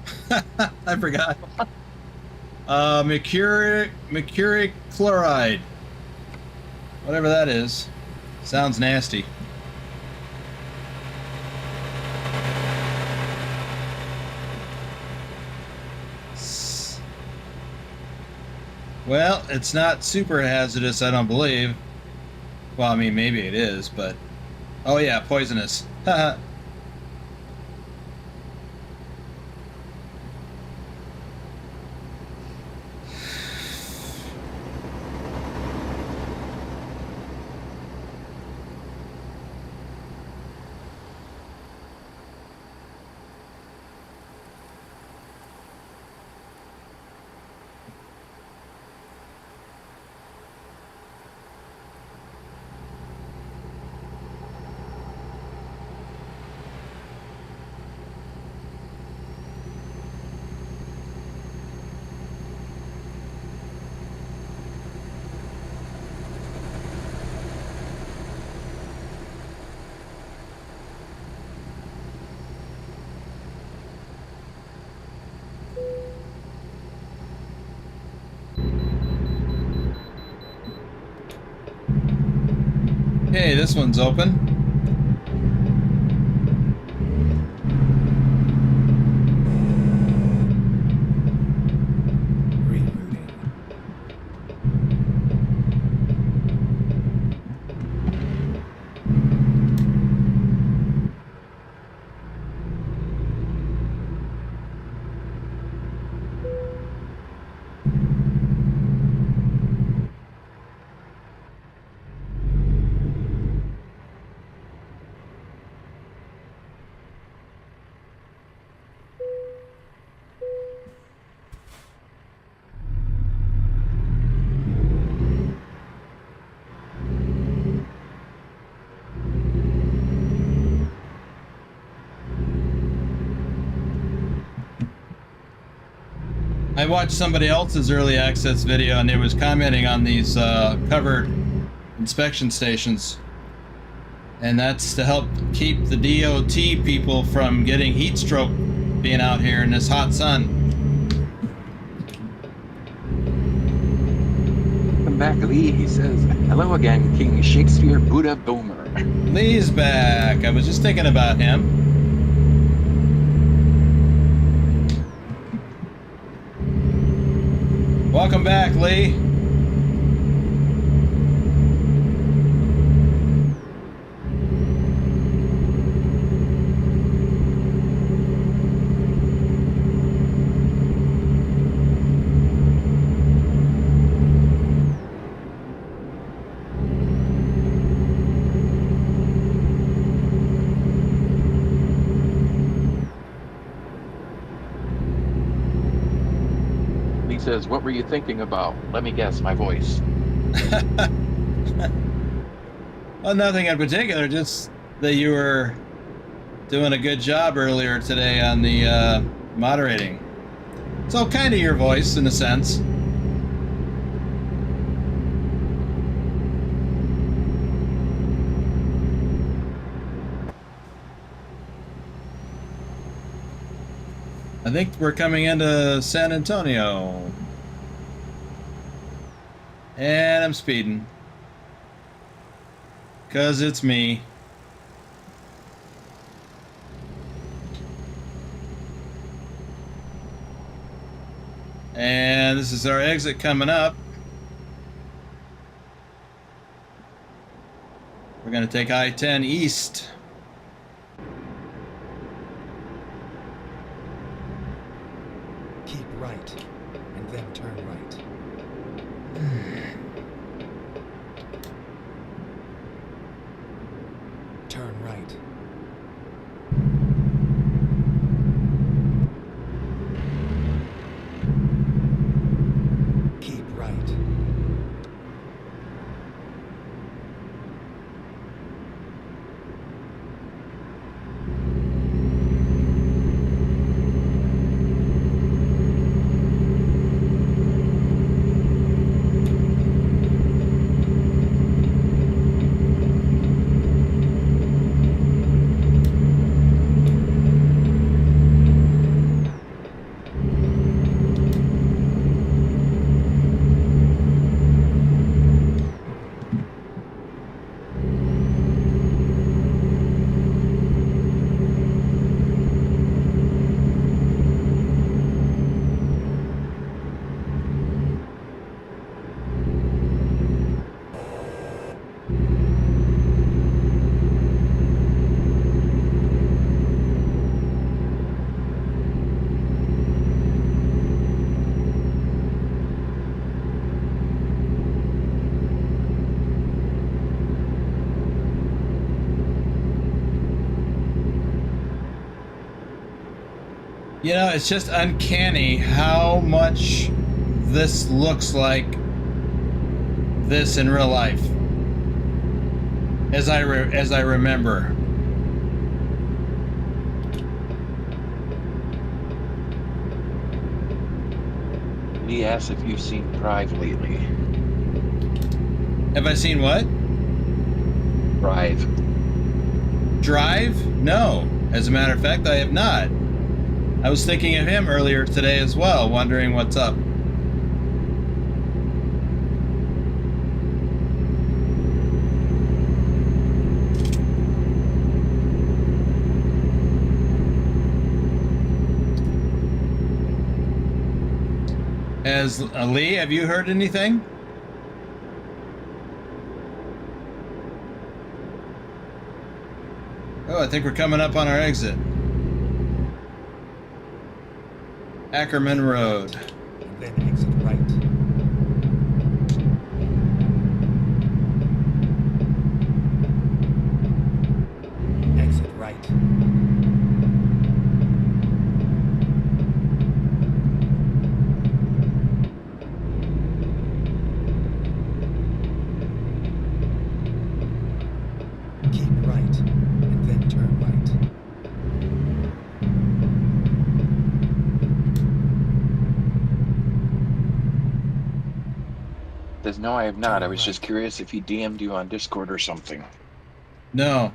A: I forgot. Mercuric chloride. Whatever that is. Sounds nasty. Well, it's not super hazardous, I don't believe. Well, I mean, maybe it is, but... Oh yeah, poisonous. Haha. Okay, this one's open. I watched somebody else's early access video and they was commenting on these covered inspection stations. And that's to help keep the DOT people from getting heat stroke being out here in this hot sun.
B: Come back, Lee. He says, "Hello again, King Shakespeare Buddha Boomer."
A: Lee's back. I was just thinking about him. Welcome back, Lee.
B: Says, "What were you thinking about?" Let me guess, my voice.
A: Well, nothing in particular, just that you were doing a good job earlier today on the moderating. So kind of your voice in a sense. I think we're coming into San Antonio. And I'm speeding. 'Cause it's me. And this is our exit coming up. We're gonna take I-10 east.
C: Keep right, and then turn right. Turn right. Keep right.
A: You know, it's just uncanny how much this looks like this in real life. As I remember.
B: Lee asks if you've seen Drive lately.
A: Have I seen what?
B: Drive.
A: Drive? No. As a matter of fact, I have not. I was thinking of him earlier today as well, wondering what's up. As Lee, have you heard anything? Oh, I think we're coming up on our exit. Ackerman Road.
C: And then exit right. Exit right. Keep right, and then turn right.
B: Says, no, I have not. I
C: Turn
B: was just
C: right.
B: curious if he DM'd you on Discord or something.
A: No.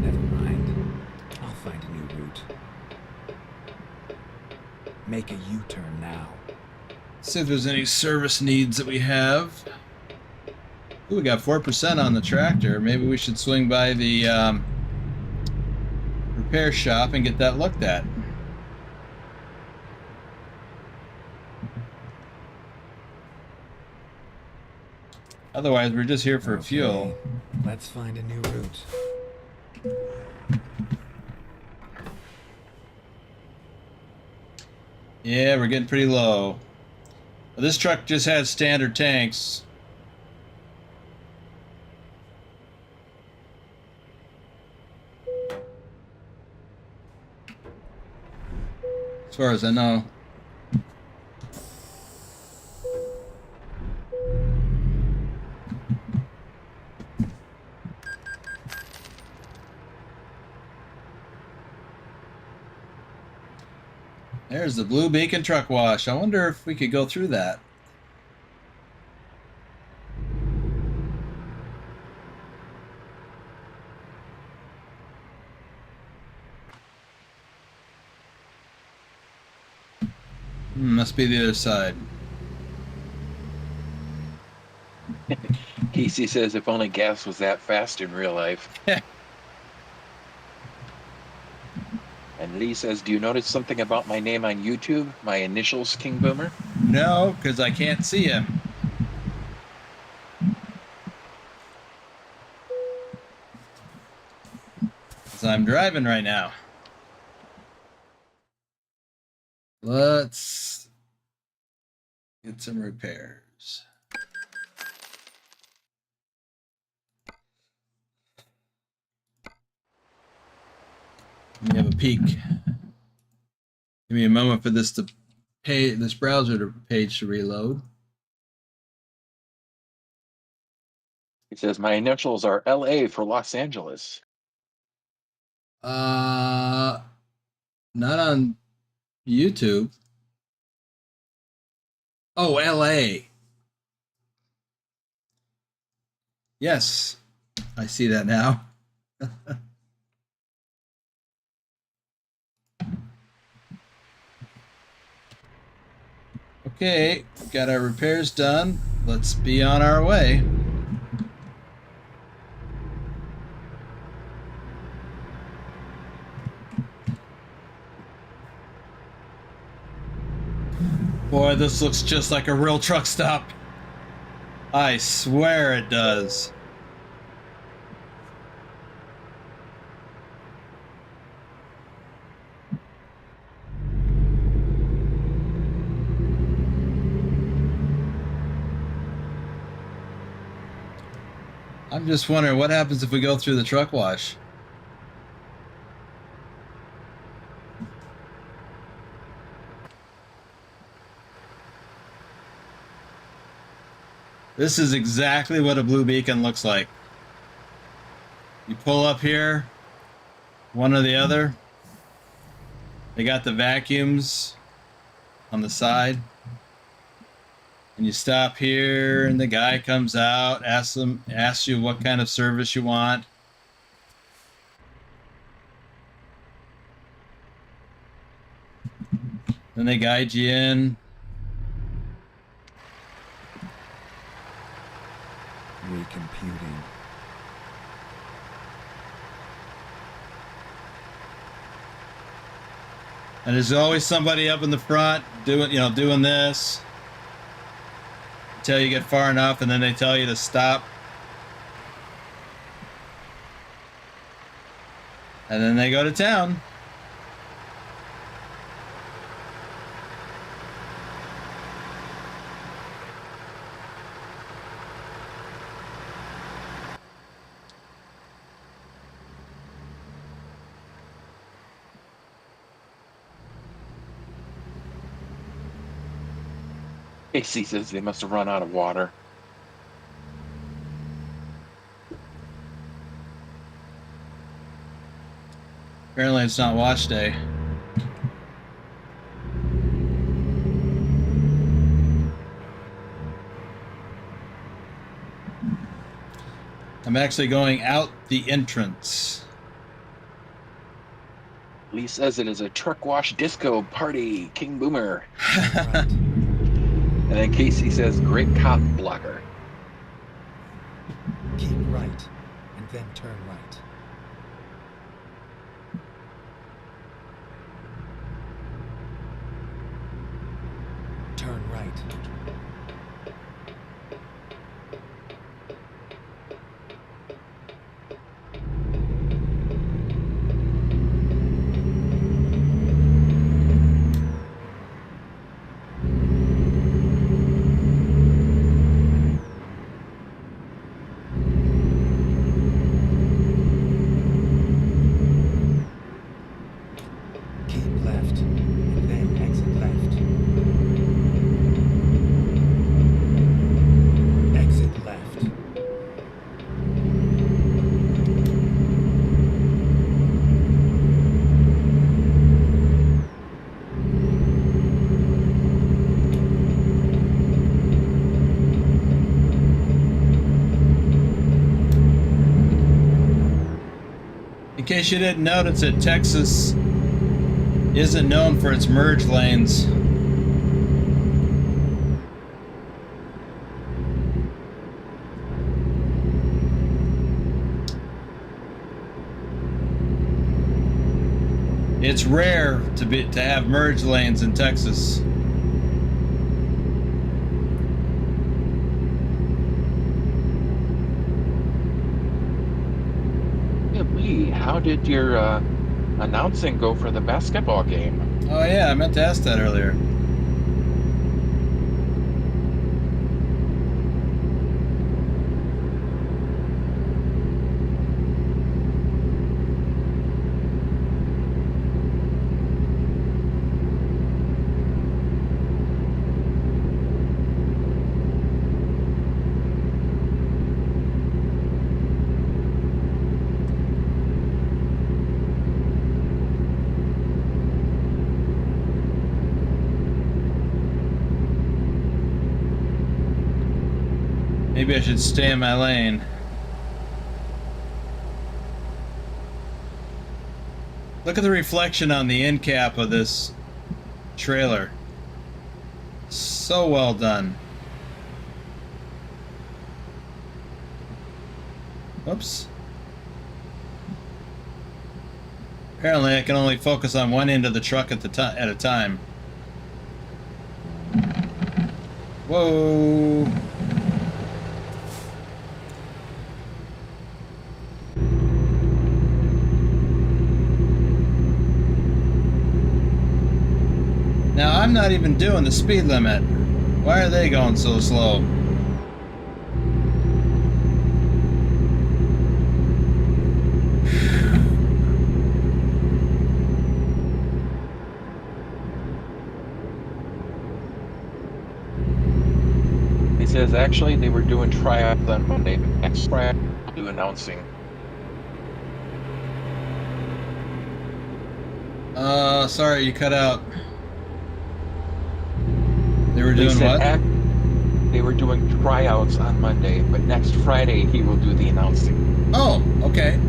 C: Never mind. I'll find a new route. Make a U-turn now.
A: See if there's any service needs that we have. Ooh, we got 4% on the tractor. Maybe we should swing by the repair shop and get that looked at. Otherwise, we're just here for
C: Okay,
A: fuel.
C: Let's find a new route.
A: Yeah, we're getting pretty low. Well, this truck just has standard tanks. As far as I know. There's the Blue Beacon truck wash. I wonder if we could go through that. Must be the other side.
B: Casey says, if only gas was that fast in real life. And Lee says, do you notice something about my name on YouTube? My initials, King Boomer?
A: No, because I can't see him. Because I'm driving right now. Let's get some repairs. Let me have a peek. Give me a moment for this browser page to reload.
B: He says, my initials are LA for Los Angeles.
A: Not on YouTube. Oh, LA. Yes, I see that now. Okay, got our repairs done. Let's be on our way. Boy, this looks just like a real truck stop. I swear it does. I'm just wondering what happens if we go through the truck wash. This is exactly what a Blue Beacon looks like. You pull up here, one or the other. They got the vacuums on the side. And you stop here, and the guy comes out, asks you what kind of service you want. Then they guide you in.
C: Recomputing.
A: And there's always somebody up in the front doing this until you get far enough, and then they tell you to stop. And then they go to town.
B: Casey says they must have run out of water.
A: Apparently it's not wash day. I'm actually going out the entrance.
B: Lee says it is a truck wash disco party, King Boomer.
C: Right.
B: And then Casey says, great cop blocker.
C: Keep right, and then turn right. Turn right. Keep left, and then exit left. Exit left.
A: In case you didn't notice it, Texas isn't known for its merge lanes. It's rare to have merge lanes in Texas.
B: Yeah, Lee, how did your announcing go for the basketball game?
A: Oh yeah, I meant to ask that earlier. Maybe I should stay in my lane. Look at the reflection on the end cap of this trailer. So well done. Whoops. Apparently I can only focus on one end of the truck at a time. Whoa. Now I'm not even doing the speed limit. Why are they going so slow?
B: He says actually they were doing tryouts on Monday, but next Friday we'll do announcing.
A: Sorry, you cut out. They were
B: They
A: doing
B: said
A: what?
B: they were doing tryouts on Monday, but next Friday he will do the announcing.
A: Oh, okay.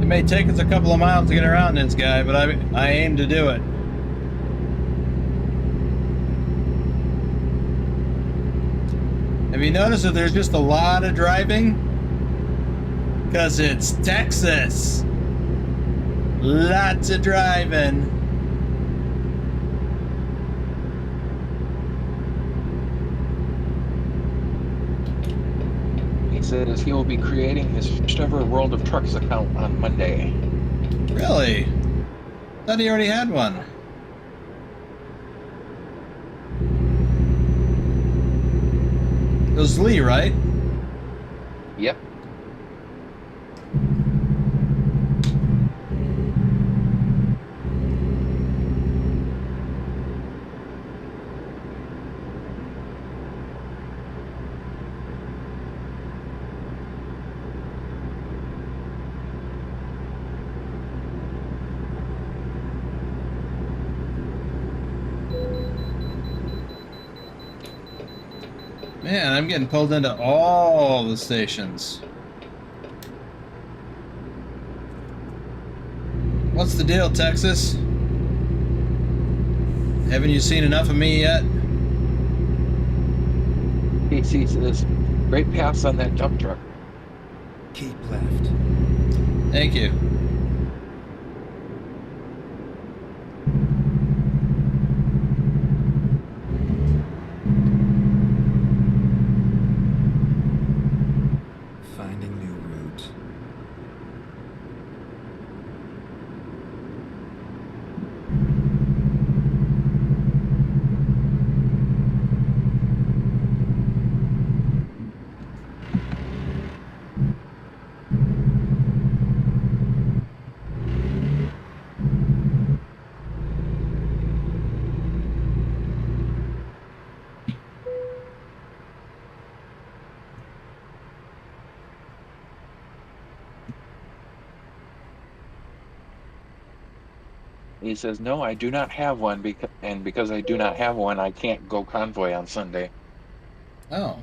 A: It may take us a couple of miles to get around this guy, but I aim to do it. Have you noticed that there's just a lot of driving? Because it's Texas. Lots of driving.
B: He says he will be creating his first ever World of Trucks account on Monday.
A: Really? Thought he already had one. It was Lee, right?
B: Yep.
A: Man, I'm getting pulled into all the stations. What's the deal, Texas? Haven't you seen enough of me yet?
B: PC says, great pass on that dump truck.
C: Keep left.
A: Thank you.
C: Finding new route.
B: He says, no, I do not have one, because I do not have one, I can't go convoy on Sunday.
A: Oh.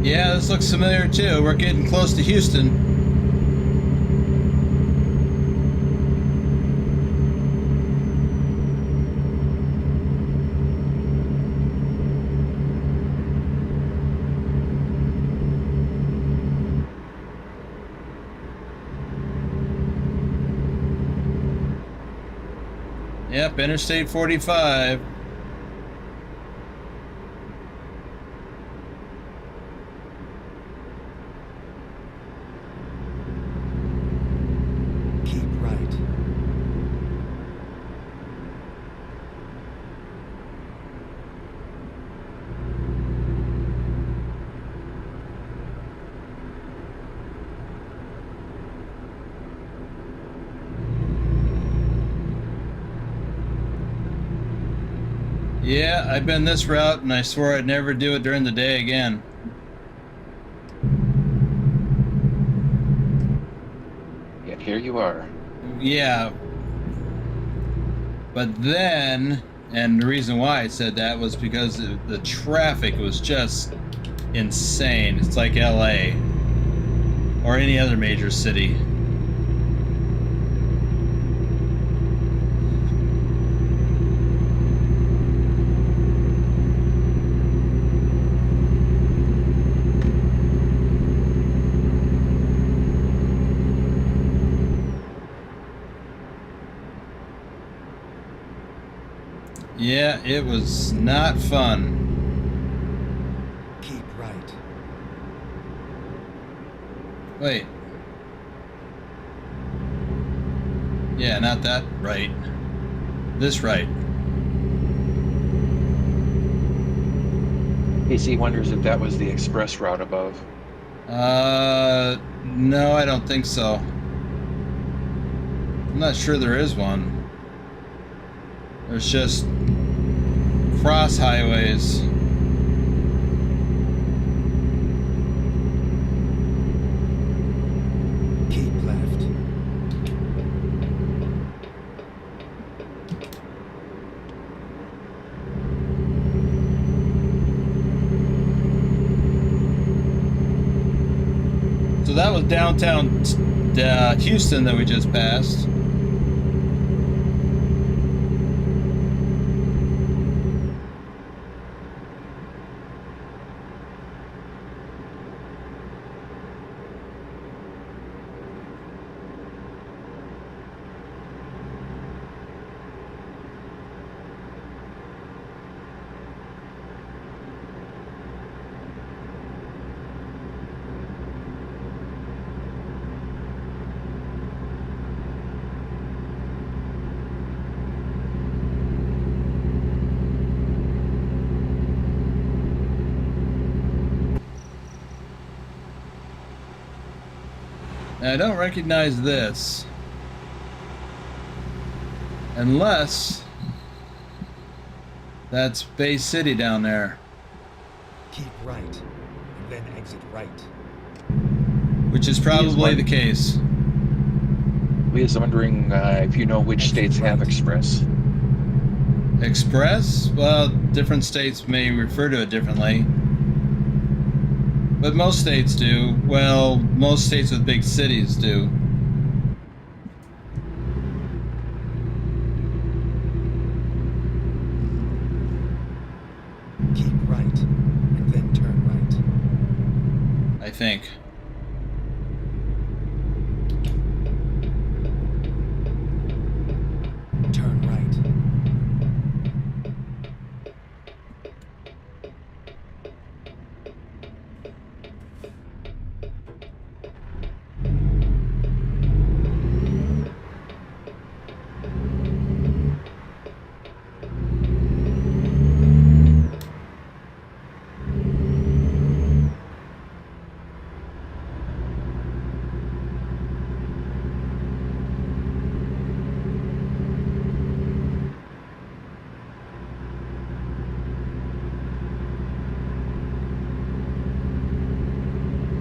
A: Yeah, this looks familiar too. We're getting close to Houston. Yep, Interstate 45.
C: Keep right.
A: Yeah, I've been this route, and I swore I'd never do it during the day again.
B: Yet here you are.
A: Yeah. But then, and the reason why I said that was because the traffic was just insane. It's like LA or any other major city. Yeah, it was not fun.
C: Keep right.
A: Wait. Yeah, not that right. This right.
B: PC wonders if that was the express route above.
A: No, I don't think so. I'm not sure there is one. There's just cross highways.
C: Keep left.
A: So that was downtown Houston that we just passed. Now, I don't recognize this. Unless that's Bay City down there.
C: Keep right. And then exit right.
A: Which is probably the case.
B: Leah's wondering if you know which states have express.
A: Express? Well, different states may refer to it differently. But most states do. Well, most states with big cities do.
C: Keep right. And then turn right.
A: I think.
C: Turn right.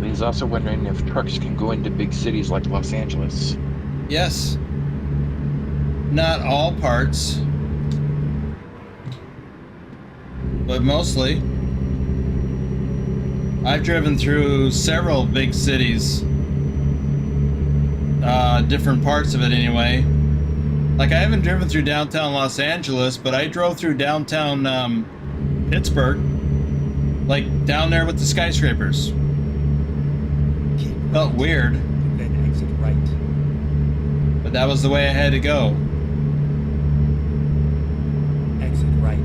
B: Leah's also wondering if trucks can go into big cities like Los Angeles.
A: Yes. Not all parts. But mostly. I've driven through several big cities. Different parts of it anyway. Like, I haven't driven through downtown Los Angeles, but I drove through downtown Pittsburgh. Like, down there with the skyscrapers.
C: Keep right.
A: Felt weird,
C: And then exit right.
A: but that was the way I had to go.
C: Exit right.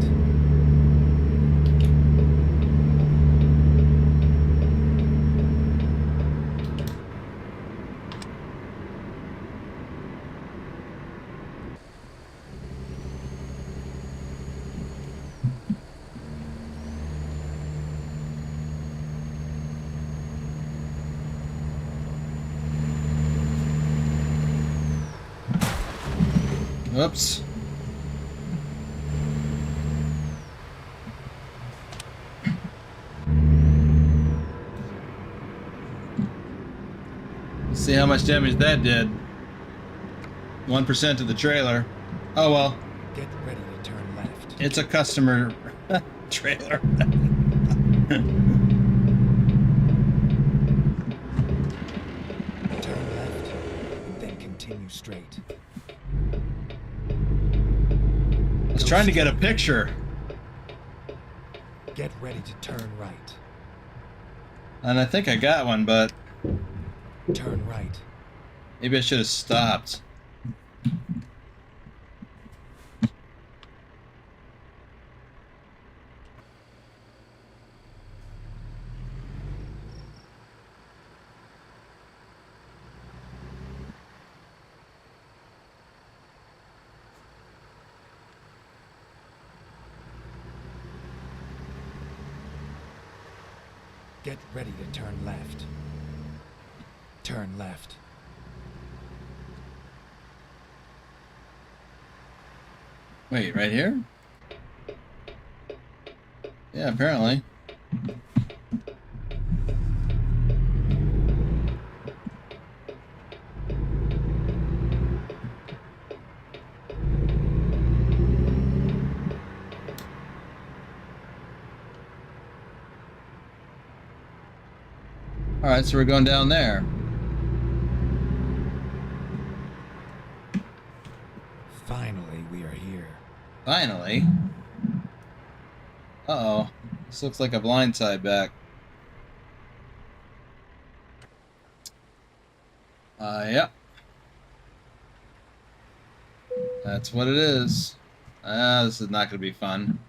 A: Oops. Let's see how much damage that did. 1% to the trailer. Oh well,
C: Get ready to turn left.
A: it's a customer trailer.
C: Turn left. And then continue straight.
A: I was trying to get a picture,
C: Get ready to turn right.
A: and I think I got one, but
C: Turn right.
A: maybe I should have stopped.
C: Get ready to turn left. Turn left.
A: Wait, right here? Yeah, apparently. All right, so we're going down there.
C: Finally, we are here.
A: Finally. Uh-oh. This looks like a blindside back. Yep. That's what it is. This is not going to be fun.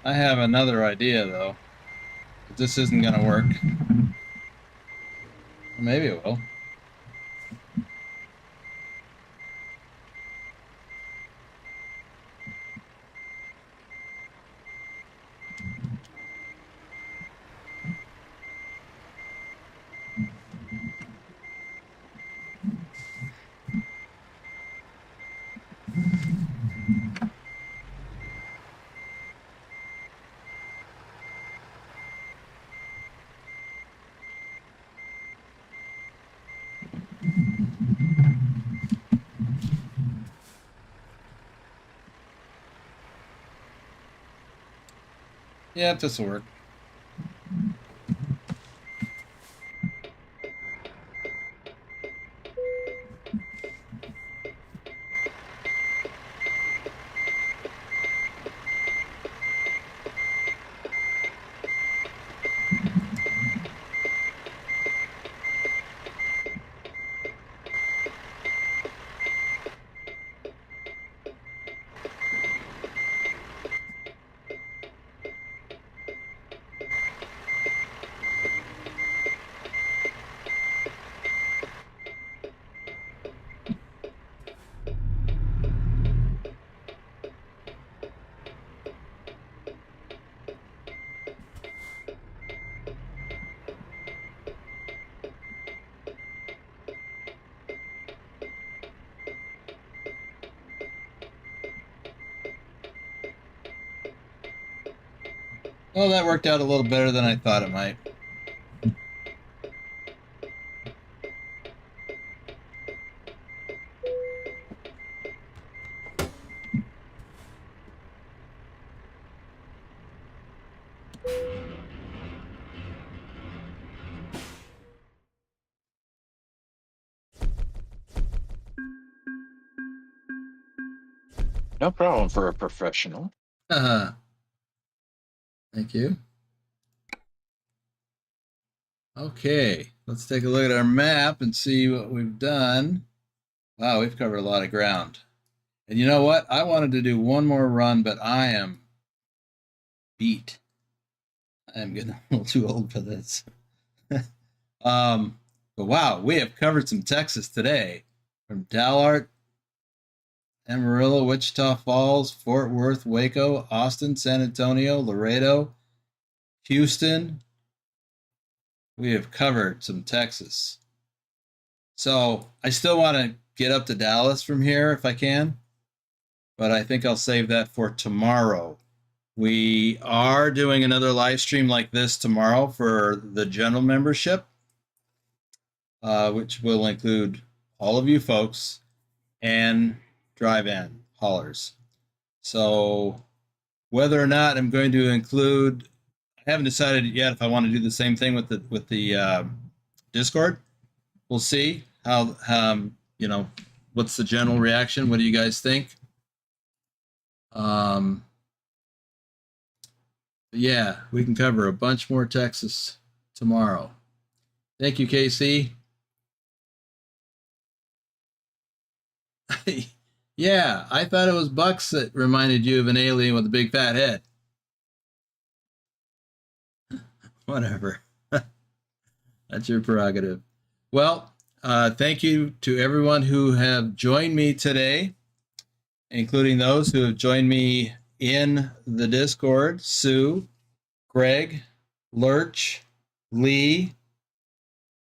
A: I have another idea, though. But this isn't going to work. Maybe it will. Yeah, this will work. Well, that worked out a little better than I thought it might.
B: No problem for a professional.
A: Thank you. Okay, let's take a look at our map and see what we've done. Wow, we've covered a lot of ground. And you know what? I wanted to do one more run, but I am beat. I am getting a little too old for this. But wow, we have covered some Texas today. From Dalhart, Amarillo, Wichita Falls, Fort Worth, Waco, Austin, San Antonio, Laredo, Houston. We have covered some Texas. So I still want to get up to Dallas from here if I can, but I think I'll save that for tomorrow. We are doing another live stream like this tomorrow for the general membership, which will include all of you folks and drive-in haulers. So whether or not I'm going to include, I haven't decided yet if I want to do the same thing with the Discord. We'll see how you know, what's the general reaction. What do you guys think? Yeah, we can cover a bunch more Texas tomorrow. Thank you, KC. Yeah, I thought it was Bucks that reminded you of an alien with a big fat head. Whatever. That's your prerogative. Well, thank you to everyone who have joined me today, including those who have joined me in the Discord: Sue, Greg, Lurch, Lee,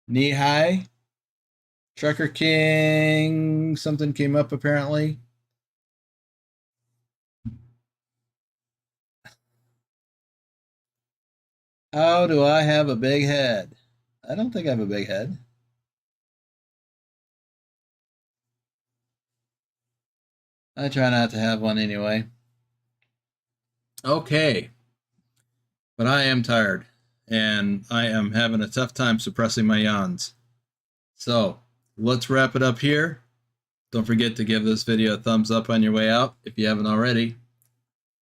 A: Knee-High, Trucker King. Something came up apparently. How do I have a big head? I don't think I have a big head. I try not to have one anyway. Okay. But I am tired, and I am having a tough time suppressing my yawns. So let's wrap it up here. Don't forget to give this video a thumbs up on your way out if you haven't already.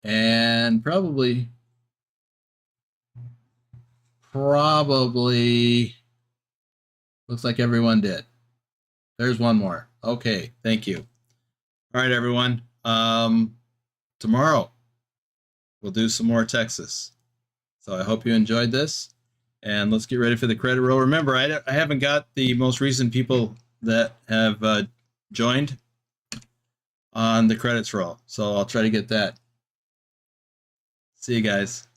A: And probably looks like everyone did. There's one more. Okay, thank you. All right, everyone. Tomorrow we'll do some more Texas. So I hope you enjoyed this, and let's get ready for the credit roll. Remember, I haven't got the most recent people that have joined on the credits roll, so I'll try to get that. See you guys.